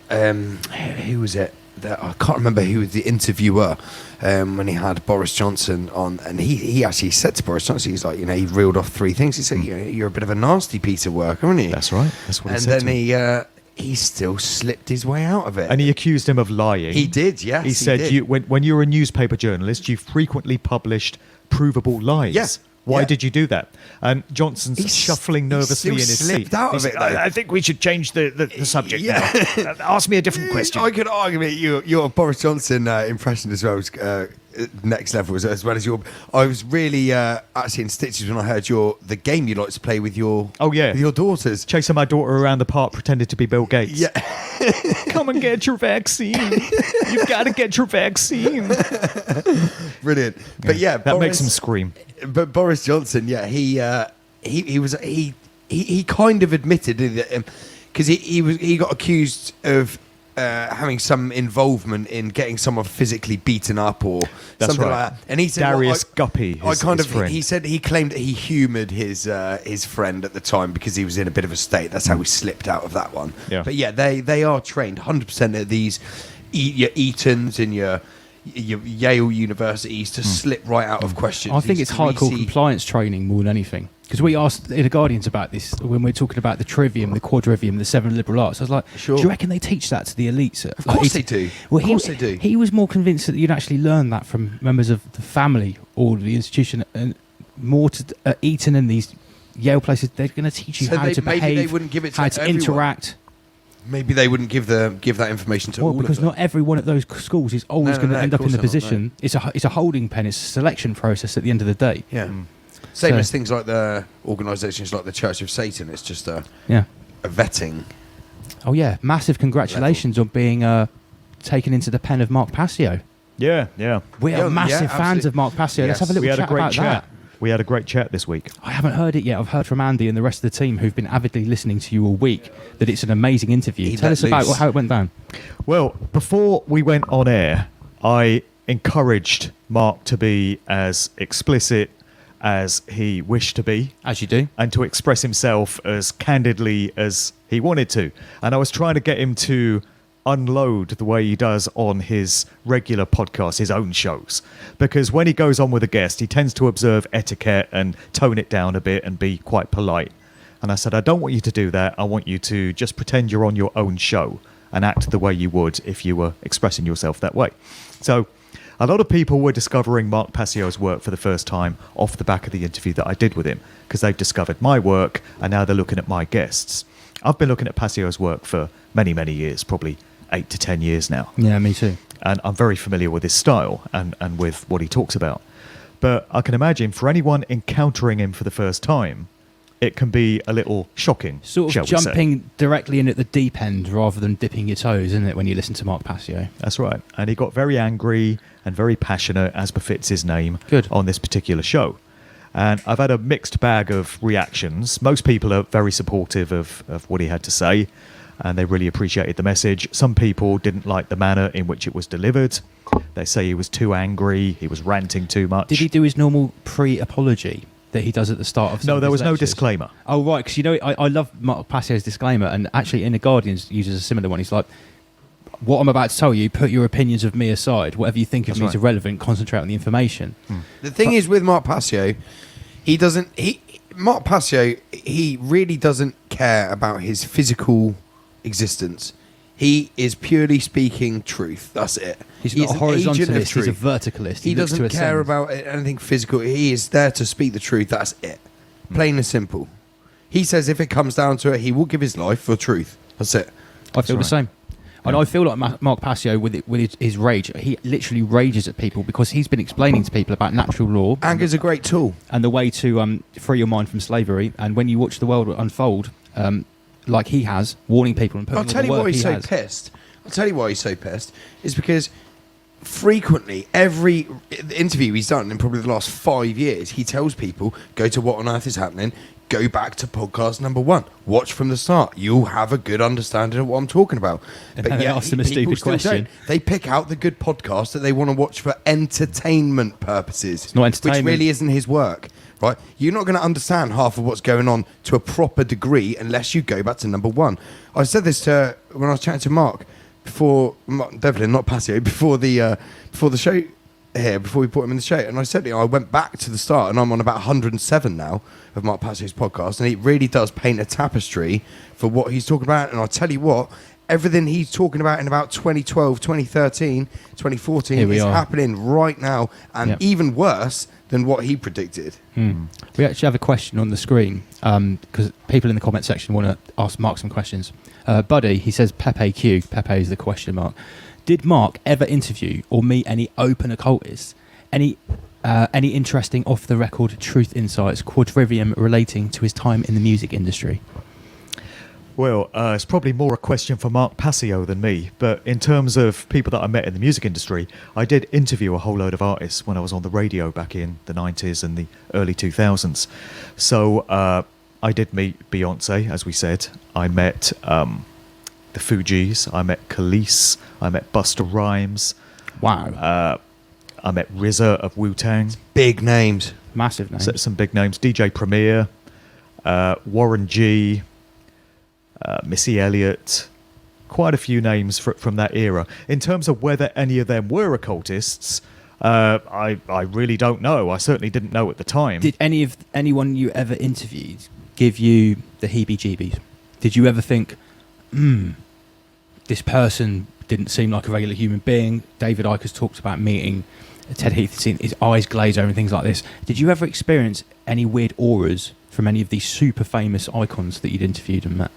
Who was it? I can't remember who was the interviewer when he had Boris Johnson on, and he actually said to Boris Johnson, he's like, he reeled off three things. He said, you're a bit of a nasty piece of work, aren't you? That's right. That's what he said. And then he still slipped his way out of it. And he accused him of lying. He did, yes. He said, when you're a newspaper journalist, you frequently published provable lies. Yeah. Why did you do that? And Johnson's shuffling nervously in his seat. Out of it, I think we should change the subject now. Ask me a different question. I could argue your Boris Johnson impression as well was next level as well as your. I was really actually in stitches when I heard the game you like to play with your with your daughters. Chasing my daughter around the park pretended to be Bill Gates. Yeah. Come and get your vaccine. You've got to get your vaccine. Brilliant. But that makes him scream. But Boris Johnson, he kind of admitted that because he got accused of having some involvement in getting someone physically beaten up or something like that. And he said Darius Guppy. He said he claimed that he humoured his friend at the time because he was in a bit of a state. That's how he slipped out of that one. Yeah. But yeah, they are trained 100% at these your Etons and your Yale universities to slip right out of questions. I think it's hardcore compliance training more than anything. Because we asked the Guardians about this when we were talking about the trivium, the quadrivium, the 7 liberal arts. I was like, do you reckon they teach that to the elites? Of course they do. Well, of course they do. He was more convinced that you'd actually learn that from members of the family or the institution, and more to Eton and these Yale places. They're going to teach you how to behave, maybe they wouldn't give it to how to everyone. interact. Maybe they wouldn't give that information to all because of them. not everyone at those schools is always going to end up in the position. It's a holding pen. It's a selection process at the end of the day. Yeah. Same as things like the organisations like the Church of Satan. It's just a vetting. Oh yeah, massive congratulations on being taken into the pen of Mark Passio. Yeah. We are massive fans of Mark Passio. Yes. Let's have a little chat about that. We had a great chat this week. I haven't heard it yet. I've heard from Andy and the rest of the team who've been avidly listening to you all week that it's an amazing interview. Tell us about how it went down. Well, before we went on air, I encouraged Mark to be as explicit as he wished to be. As you do. And to express himself as candidly as he wanted to. And I was trying to get him to unload the way he does on his regular podcast, his own shows. Because when he goes on with a guest, he tends to observe etiquette and tone it down a bit and be quite polite. And I said, I don't want you to do that. I want you to just pretend you're on your own show and act the way you would if you were expressing yourself that way. So a lot of people were discovering Mark Passio's work for the first time off the back of the interview that I did with him, because they've discovered my work and now they're looking at my guests. I've been looking at Passio's work for many, many years, probably 8 to 10 years now. Yeah, me too. And I'm very familiar with his style and with what he talks about. But I can imagine for anyone encountering him for the first time, it can be a little shocking, sort of jumping directly in at the deep end rather than dipping your toes, isn't it, when you listen to Mark Passio? That's right. And he got very angry and very passionate, as befits his name, on this particular show. And I've had a mixed bag of reactions. Most people are very supportive of what he had to say, and they really appreciated the message. Some people didn't like the manner in which it was delivered. They say he was too angry, he was ranting too much. Did he do his normal pre-apology? that he does at the start of some No, of there his was no lectures? disclaimer. Oh, right, because I love Mark Passio's disclaimer, and actually in The Guardian uses a similar one. He's like, what I'm about to tell you, put your opinions of me aside. Whatever you think of me is irrelevant. Concentrate on the information. The thing is with Mark Passio, Mark Passio, he really doesn't care about his physical existence. He is purely speaking truth. That's it. He's not a an agent of horizontalist, he's a truth. verticalist. He looks to doesn't care ascend. about anything physical. He is there to speak the truth. That's it. Plain and simple. He says if it comes down to it, he will give his life for truth. That's it. I feel the right. same. And I feel like Mark Passio, with his rage, he literally rages at people because he's been explaining to people about natural law. Anger's a great tool. And the way to free your mind from slavery. And when you watch the world unfold, like he has, warning people and putting I'll all tell the you work why he's he so has. pissed. I'll tell you why he's so pissed. Is because frequently, every interview he's done in probably the last 5 years, he tells people, go to What on Earth is Happening, go back to podcast number 1, watch from the start. You'll have a good understanding of what I'm talking about. And then they ask them a people stupid still question. don't. They pick out the good podcast that they want to watch for entertainment purposes. It's not entertainment. Which really isn't his work. Right? You're not going to understand half of what's going on to a proper degree unless you go back to number 1. I said this to when I was chatting to Mark Devlin, not Passio, before the show here, before we put him in the show, and I said, I went back to the start, and I'm on about 107 now of Mark Passio's podcast, and it really does paint a tapestry for what he's talking about. And I tell you what, everything he's talking about in about 2012, 2013, 2014 is happening right now, and even worse than what he predicted. We actually have a question on the screen because people in the comment section want to ask Mark some questions. Buddy, he says Pepe Q. Pepe is the question mark. Did Mark ever interview or meet any open occultists? Any interesting off-the-record truth insights, quadrivium relating to his time in the music industry? Well, it's probably more a question for Mark Passio than me, but in terms of people that I met in the music industry, I did interview a whole load of artists when I was on the radio back in the 90s and the early 2000s. So I did meet Beyonce, as we said. I met the Fugees, I met Khalees, I met Busta Rhymes. Wow. I met RZA of Wu-Tang. Big names. Massive names. So, some big names. DJ Premier, Warren G, Missy Elliott, quite a few names from that era. In terms of whether any of them were occultists, I really don't know. I certainly didn't know at the time. Did anyone you ever interviewed give you the heebie-jeebies? Did you ever think, this person didn't seem like a regular human being? David Icke has talked about meeting Ted Heath, seen his eyes glaze over and things like this. Did you ever experience any weird auras from any of these super famous icons that you'd interviewed and met?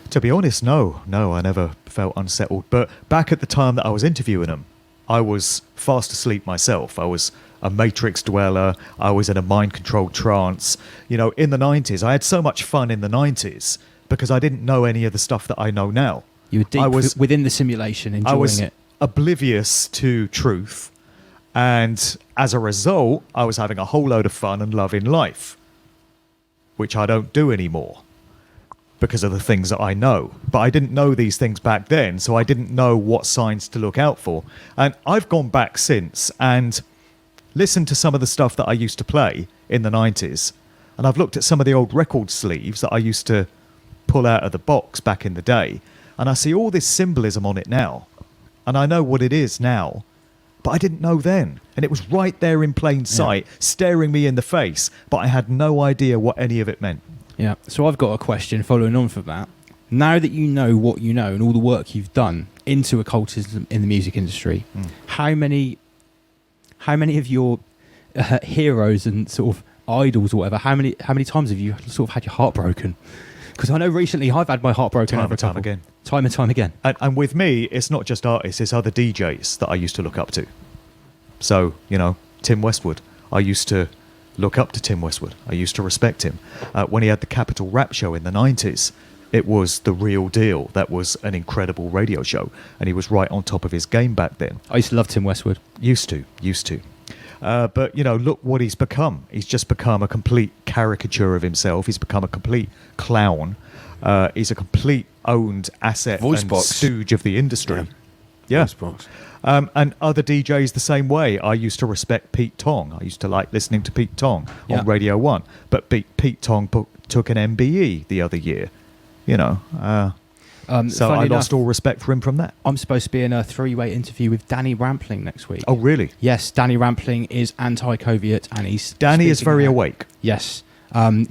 To be honest, no, I never felt unsettled. But back at the time that I was interviewing them, I was fast asleep myself. I was a matrix dweller. I was in a mind-controlled trance. You know, in the 90s, I had so much fun in the 90s because I didn't know any of the stuff that I know now. You were deep within the simulation, enjoying it. I was oblivious to truth. And as a result, I was having a whole load of fun and love in life, which I don't do anymore because of the things that I know. But I didn't know these things back then, so I didn't know what signs to look out for. And I've gone back since and listened to some of the stuff that I used to play in the 90s. And I've looked at some of the old record sleeves that I used to pull out of the box back in the day. And I see all this symbolism on it now. And I know what it is now. But I didn't know then. And it was right there in plain sight, staring me in the face. But I had no idea what any of it meant. Yeah. So I've got a question following on from that. Now that you know what you know and all the work you've done into occultism in the music industry, how many of your heroes and sort of idols or whatever, how many times have you sort of had your heart broken? Because I know recently I've had my heart broken Time and time again. Time and time again. And with me, it's not just artists, it's other DJs that I used to look up to. So, you know, Tim Westwood. I used to look up to Tim Westwood. I used to respect him. When he had the Capital Rap Show in the 90s, it was the real deal. That was an incredible radio show. And he was right on top of his game back then. I used to love Tim Westwood. Used to. But, you know, look what he's become. He's just become a complete caricature of himself. He's become a complete clown. He's a complete owned asset Voice and box. stooge of the industry. Yeah. Xbox. And other DJs the same way. I used to respect Pete Tong. I used to like listening to Pete Tong on Radio 1. But Pete Tong took an MBE the other year, you know. So I lost all respect for him from that. I'm supposed to be in a 3-way interview with Danny Rampling next week. Oh, really? Yes, Danny Rampling is anti-Covid and he's... Danny is very out. awake. Yes.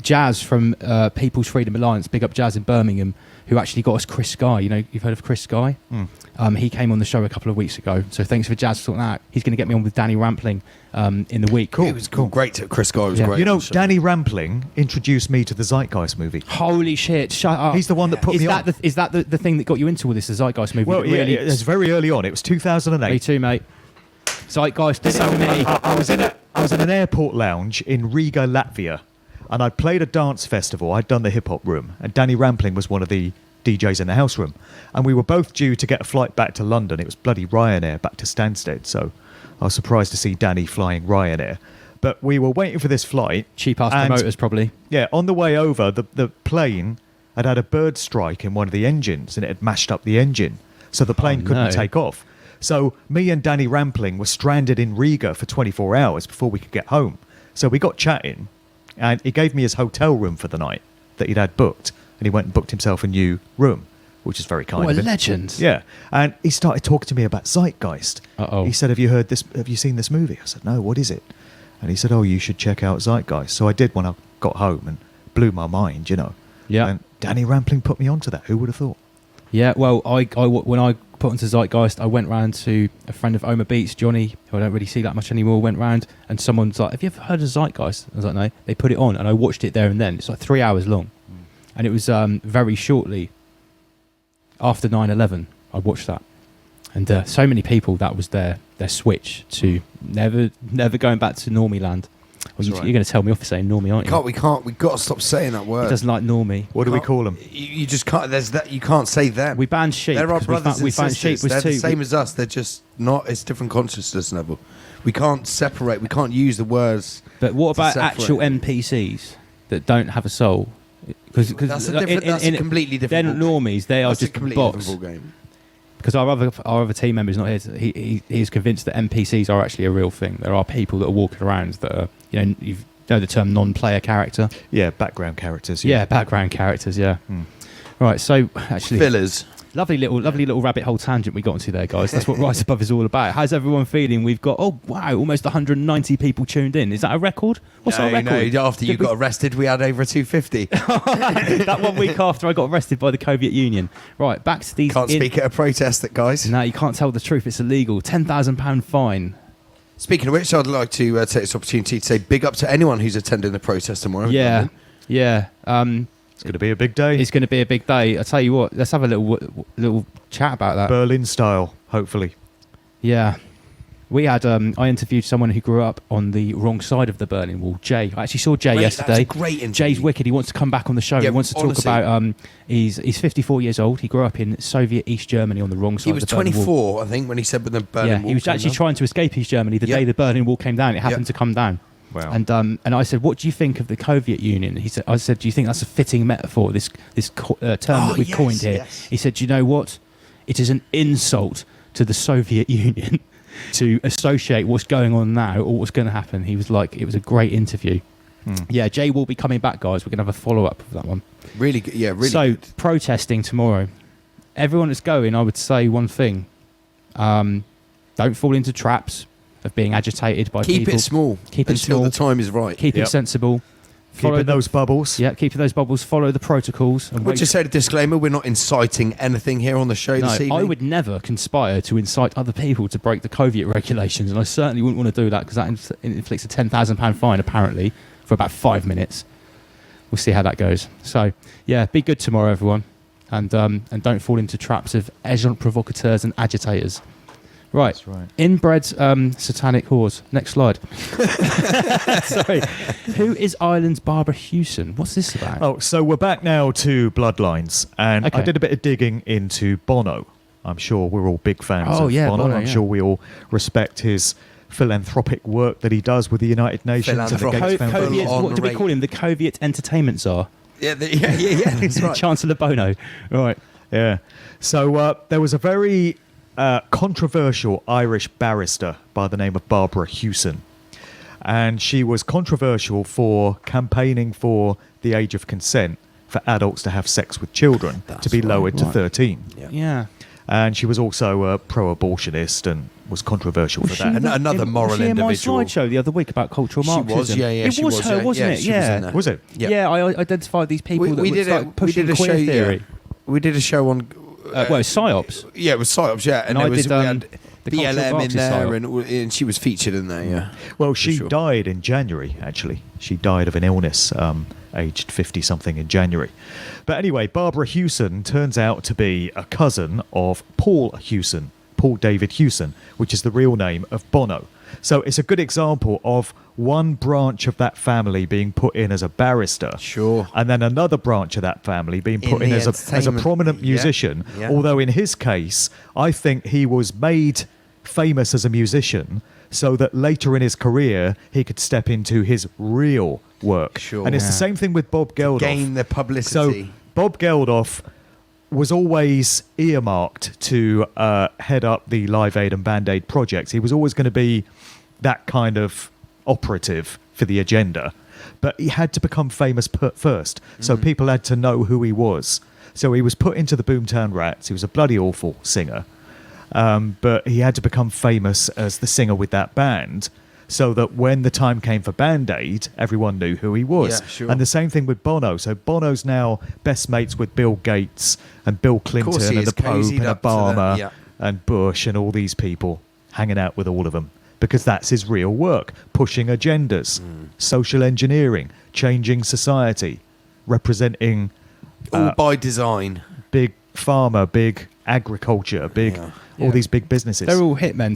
Jazz from People's Freedom Alliance, big up Jazz in Birmingham, who actually got us Chris Sky. You know, you've heard of Chris Sky? He came on the show a couple of weeks ago. So thanks for Jazz sorting that out. He's going to get me on with Danny Rampling in the week. Cool. It was cool. Great. Chris Sky was great. You know, Danny Rampling introduced me to the Zeitgeist movie. Holy shit, shut up. He's the one that put me on. Is that the thing that got you into all this, the Zeitgeist movie? Well, yeah, it was very early on. It was 2008. Me too, mate. Zeitgeist did it for me. I was in an airport lounge in Riga, Latvia, and I'd played a dance festival. I'd done the hip hop room, and Danny Rampling was one of the DJs in the house room, and we were both due to get a flight back to London. It was bloody Ryanair back to Stansted, so I was surprised to see Danny flying Ryanair. But we were waiting for this flight. Cheap-ass promoters, probably. Yeah, on the way over, the plane had a bird strike in one of the engines, and it had mashed up the engine, so the plane couldn't take off. So me and Danny Rampling were stranded in Riga for 24 hours before we could get home. So we got chatting, and he gave me his hotel room for the night that he'd had booked, and he went and booked himself a new room, which is very kind of him. What a legend. Yeah, and he started talking to me about Zeitgeist. Uh-oh. He said, have you seen this movie? I said, no, what is it? And he said, oh, you should check out Zeitgeist. So I did when I got home, and blew my mind, you know. Yeah. And Danny Rampling put me onto that. Who would have thought? Yeah, well, when I put onto Zeitgeist, I went round to a friend of Oma Beats, Johnny, who I don't really see that much anymore, went round, and someone's like, have you ever heard of Zeitgeist? I was like, no. They put it on, and I watched it there and then. It's like 3 hours long. And it was very shortly after 9/11, I watched that. And so many people, that was their switch to never going back to Normie land. Well, you're going to tell me off for saying Normie, aren't you? We can't. We've got to stop saying that word. He doesn't like Normie. What do we call them? You just can't. There's that. You can't say them. We banned sheep. They're our brothers we and found sisters. sheep was They're too. the same as us. They're just not. It's different consciousness level. We can't separate. We can't use the words. But what about separate. actual NPCs that don't have a soul? Because that's a completely different. They're not normies. They are just bots. Different ball game. Because our other team member is not here. He's convinced that NPCs are actually a real thing. There are people that are walking around that are, you know the term non-player character. Yeah, background characters. Yeah, background characters. Yeah. Right. So actually, fillers. Lovely little rabbit hole tangent we got into there, guys. That's what Rise Above is all about. How's everyone feeling? We've got almost 190 people tuned in. Is that a record? What's our record? No, after you got arrested, we had over 250. That 1 week after I got arrested by the Soviet Union. Right, back to these. Can't speak at a protest, guys. No, you can't tell the truth. It's illegal. £10,000 fine. Speaking of which, I'd like to take this opportunity to say big up to anyone who's attending the protest tomorrow. Yeah. It's going to be a big day. It's going to be a big day. I tell you what, let's have a little chat about that. Berlin style, hopefully. Yeah. We had, I interviewed someone who grew up on the wrong side of the Berlin Wall, Jay. I actually saw Jay yesterday. That's a great interview. Jay's wicked. He wants to come back on the show. Yeah, he wants to honestly. talk about, he's 54 years old. He grew up in Soviet East Germany on the wrong side of the Berlin Wall. He was 24, I think, when he said when the Berlin Wall he was came actually down. trying to escape East Germany the day the Berlin Wall came down. It happened to come down. Wow. And I said, what do you think of the Soviet Union? I said, do you think that's a fitting metaphor, this term that we've coined here? Yes. He said, do you know what? It is an insult to the Soviet Union to associate what's going on now or what's going to happen. He was like, it was a great interview. Yeah, Jay will be coming back, guys. We're going to have a follow-up of that one. Really good. Yeah, really So, good. protesting tomorrow. Everyone that's going, I would say one thing. Don't fall into traps of being agitated by people. Keep it small. Keep it until small. the time is right. Keep it sensible. Keeping those bubbles. Yeah, keeping those bubbles. Follow the protocols. And We'll just say a disclaimer, we're not inciting anything here on the show this evening. I would never conspire to incite other people to break the COVID regulations, and I certainly wouldn't want to do that because that inflicts a £10,000 fine, apparently, for about 5 minutes. We'll see how that goes. So, yeah, be good tomorrow, everyone, and don't fall into traps of agent provocateurs and agitators. Right. That's right. Inbred satanic whores. Next slide. Sorry. Who is Ireland's Barbara Hewson? What's this about? Oh, so we're back now to Bloodlines, and Okay. I did a bit of digging into Bono. I'm sure we're all big fans of Bono. I'm sure we all respect his philanthropic work that he does with the United Nations and the Philanthropic. Gates Foundation. What do we call him? The Soviet Entertainment Czar. Yeah, that's right. Chancellor Bono. Right. Yeah. So there was a very controversial Irish barrister by the name of Barbara Hewson. And she was controversial for campaigning for the age of consent for adults to have sex with children to be lowered to 13. Yeah. And she was also a pro-abortionist and was controversial for that. Another moral was she individual. in my slideshow the other week about cultural She Marxism. was, yeah, It was her, wasn't it? she was in there. Was it? Yeah. Yeah, I identified these people that would start pushing queer theory. We did a show on. Well, PSYOPs. Yeah, it was PSYOPs, yeah. And there I was, did, we had the cultural BLM in Marxist there, PSYOP. and she was featured in there, yeah. Well, she sure. died in January, actually. She died of an illness, aged 50-something in January. But anyway, Barbara Hewson turns out to be a cousin of Paul Hewson, Paul David Hewson, which is the real name of Bono. So it's a good example of one branch of that family being put in as a barrister. Sure. And then another branch of that family being put in the as a prominent entertainment- musician. yeah. Although in his case, I think he was made famous as a musician so that later in his career he could step into his real work. Sure. And it's the Yeah. same thing with Bob Geldof. Gain the So publicity. Bob Geldof was always earmarked to head up the Live Aid and Band Aid projects. He was always going to be that kind of operative for the agenda. But he had to become famous first. So people had to know who he was. So he was put into the Boomtown Rats. He was a bloody awful singer. But he had to become famous as the singer with that band, so that when the time came for Band Aid, everyone knew who he was. Yeah, sure. And the same thing with Bono. So Bono's now best mates with Bill Gates and Bill Clinton he and is, the Pope cozied and up to them, Obama yeah. and Bush and all these people, hanging out with all of them. Because that's his real work, pushing agendas, social engineering, changing society, representing All by design. big pharma, big agriculture, big Yeah. all Yeah. these big businesses. They're all hitmen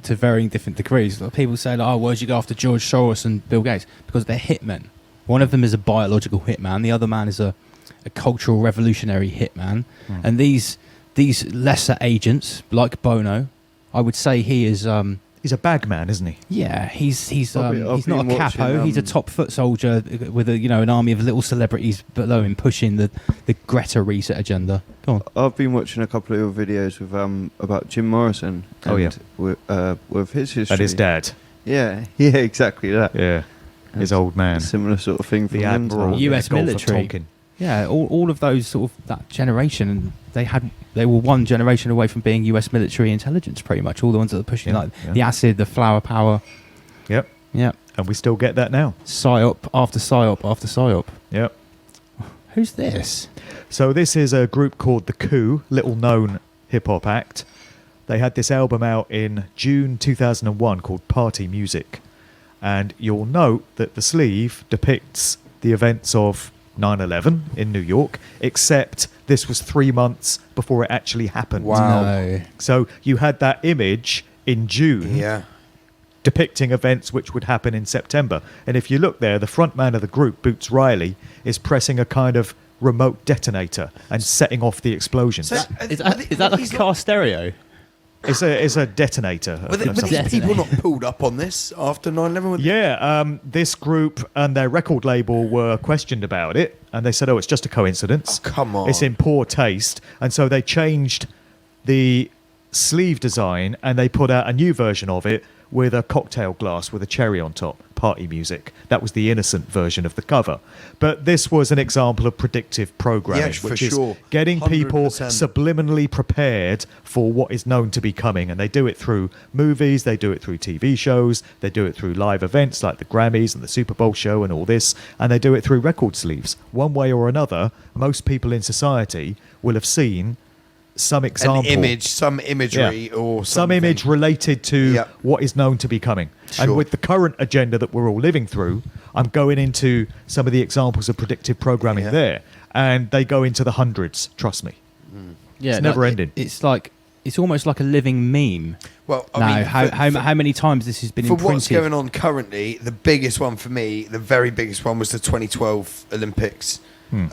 to varying different degrees. Like people say, like, "Oh, why'd you go after George Soros and Bill Gates?" Because they're hitmen. One of them is a biological hitman. The other man is a cultural revolutionary hitman. And these lesser agents, like Bono, I would say he is. He's a bag man, isn't he? Yeah, he's I've not a been watching, capo. He's a top foot soldier with an army of little celebrities below him pushing the Greta reset agenda. Go on. I've been watching a couple of your videos with about Jim Morrison. Oh, yeah. With his history. And his dad. Yeah, yeah, exactly that. Yeah. His old man. Similar sort of thing from The them Admiral. times. US the Gulf of military. Tonkin. Yeah, all of those sort of that generation, and they were one generation away from being US military intelligence, pretty much. All the ones that are pushing Yeah, like yeah. the acid, the flower power. Yep. Yeah, And we still get that now. psyop after psyop after psyop. Yep. Who's this? So this is a group called The Coup, little known hip hop act. They had this album out in June 2001 called Party Music. And you'll note that the sleeve depicts the events of 9/11 in New York, except this was 3 months before it actually happened. Wow. No. So you had that image in June Yeah. depicting events which would happen in September. And if you look there, the front man of the group, Boots Riley, is pressing a kind of remote detonator and setting off the explosions. So- Is that like a car stereo? It's a detonator. Were of some these sort. people not pulled up on this after 9/11? Yeah, this group and their record label were questioned about it, and they said, "Oh, it's just a coincidence. Oh, come on. It's in poor taste." And so they changed the sleeve design, and they put out a new version of it with a cocktail glass with a cherry on top. Party music. That was the innocent version of the cover. But this was an example of predictive programming, Yeah, for which is sure. getting people 100%. subliminally prepared for what is known to be coming. And they do it through movies, they do it through TV shows, they do it through live events like the Grammys and the Super Bowl show and all this, and they do it through record sleeves. One way or another, most people in society will have seen some example. An image, some imagery, Yeah. or some something. image related to Yeah. what is known to be coming. Sure. And with the current agenda that we're all living through, I'm going into some of the examples of predictive programming Yeah. there, and they go into the hundreds, trust me. Yeah, It's never ending. It's almost like a living meme. Well, I Now, mean, how many times this has been for imprinted? what's going on currently, the biggest one for me, the very biggest one, was the 2012 Olympics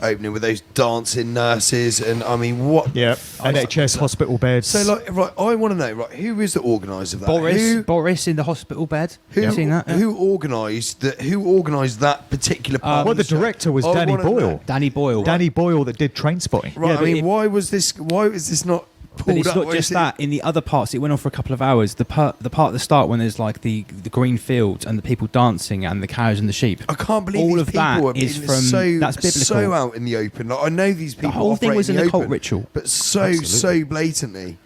opening with those dancing nurses, and I mean, what? Yeah, I was NHS like- hospital beds. So, like, right, I want to know, right, who is the organizer of that? Boris in the hospital bed. Who, You seen that? Yeah. who organised that particular part? well, of the show? director was I Danny wanna know. Boyle. Danny Boyle. Danny Boyle that did Trainspotting. Right, Yeah, I but mean, why is this not pulled it's up. not What just is it? that. In the other parts, it went on for a couple of hours. The part at the start when there's like the green fields and the people dancing and the cows and the sheep. I can't believe all these of people that are is being from that's biblical. so out in the open. Like, I know these people. The whole thing operate was in an the occult open, ritual. but so Absolutely. blatantly.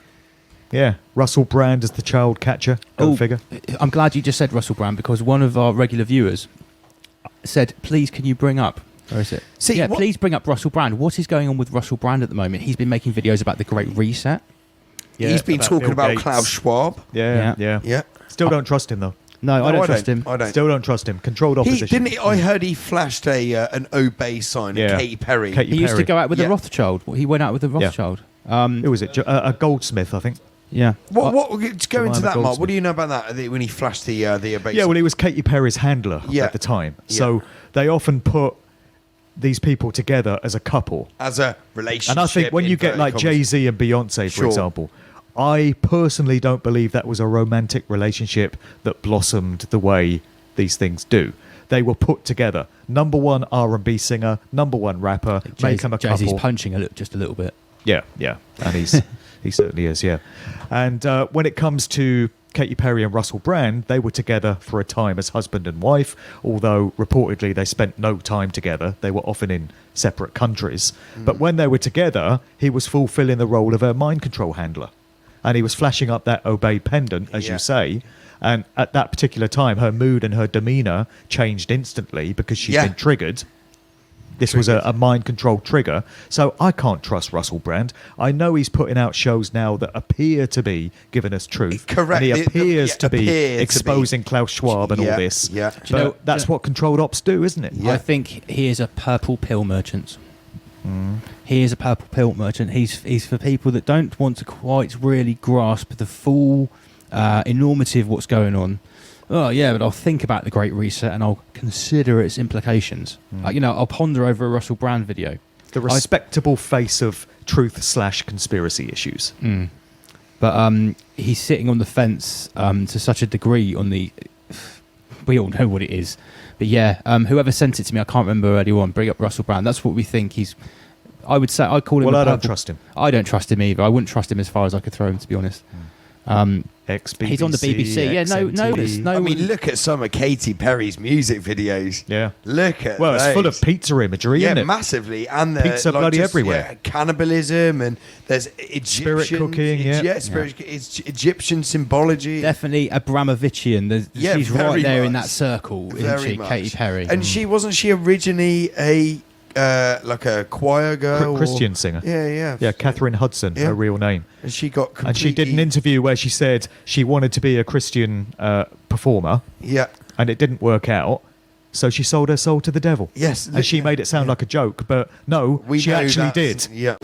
Yeah, Russell Brand as the child catcher. Go figure. I'm glad you just said Russell Brand because one of our regular viewers said, "Please, can you bring up?" Where is it? See, yeah, what- please bring up Russell Brand. What is going on with Russell Brand at the moment? He's been making videos about the Great Reset. Yeah, He's been talking Bill about Gates. Klaus Schwab. Yeah. Yeah. Still don't trust him though. No, I don't trust him. I don't. Still don't trust him. Controlled opposition. I heard he flashed an obey sign at Katy Perry. Katy He used to Perry. go out with Yeah. a Rothschild. He went out with a Rothschild. Who was it? A goldsmith, I think. Yeah. What go into Jemima that, Mark? Goldsmith. What do you know about that? When he flashed the obey Yeah, sign? well, he was Katy Perry's handler Yeah. at the time. Yeah. So they often put these people together as a couple. As a relationship. And I think when you get like Jay-Z and Beyonce, for Sure. example, I personally don't believe that was a romantic relationship that blossomed the way these things do. They were put together. Number one R&B singer, number one rapper, make them a Jay-Z's couple. punching just a little bit. Yeah, and he certainly is, yeah. And when it comes to Katy Perry and Russell Brand, they were together for a time as husband and wife, although reportedly they spent no time together. They were often in separate countries. But when they were together, he was fulfilling the role of a mind control handler. And he was flashing up that obey pendant, as Yeah. you say. And at that particular time, her mood and her demeanour changed instantly because she'd Yeah. been triggered. This was a mind controlled trigger. So I can't trust Russell Brand. I know he's putting out shows now that appear to be giving us truth. Correct. And he appears Yeah, to be appear to exposing Klaus Schwab and Yeah, all this. yeah. But Do you know- that's what controlled ops do, isn't it? Yeah. I think he is a purple pill merchant. He is a purple pill merchant. He's for people that don't want to quite really grasp the full enormity of what's going on. Oh yeah, but I'll think about the Great Reset and I'll consider its implications. I'll ponder over a Russell Brand video. The respectable face of truth/conspiracy issues. But he's sitting on the fence to such a degree on the... We all know what it is. But yeah, whoever sent it to me, I can't remember earlier on, bring up Russell Brand. That's what we think he's... I would say, I'd call him Well, a I don't purple- trust him. I don't trust him either. I wouldn't trust him as far as I could throw him, to be honest. Ex-BBC, He's on the BBC. Yeah, no, XMTV. no. I mean, look at some of Katy Perry's music videos. Yeah. Look at Well, it's full of those. pizza imagery, Yeah, isn't it? massively, and Pizza bloody everywhere. cannibalism, and there's Egyptian cooking, yeah. it's Egyptian symbology. Definitely Abramovichian. Yeah, She's right very there in much. that circle, isn't Very she, much. Katy Perry? And wasn't she originally a like a choir girl, Christian singer. Yeah. Yeah, Catherine Hudson, Yeah. her real name. And she got completely, And she did an interview where she said she wanted to be a Christian performer, Yeah. and it didn't work out. So she sold her soul to the devil. Yes. And she made it sound like a joke, but no, We she know actually that's- did. Yeah.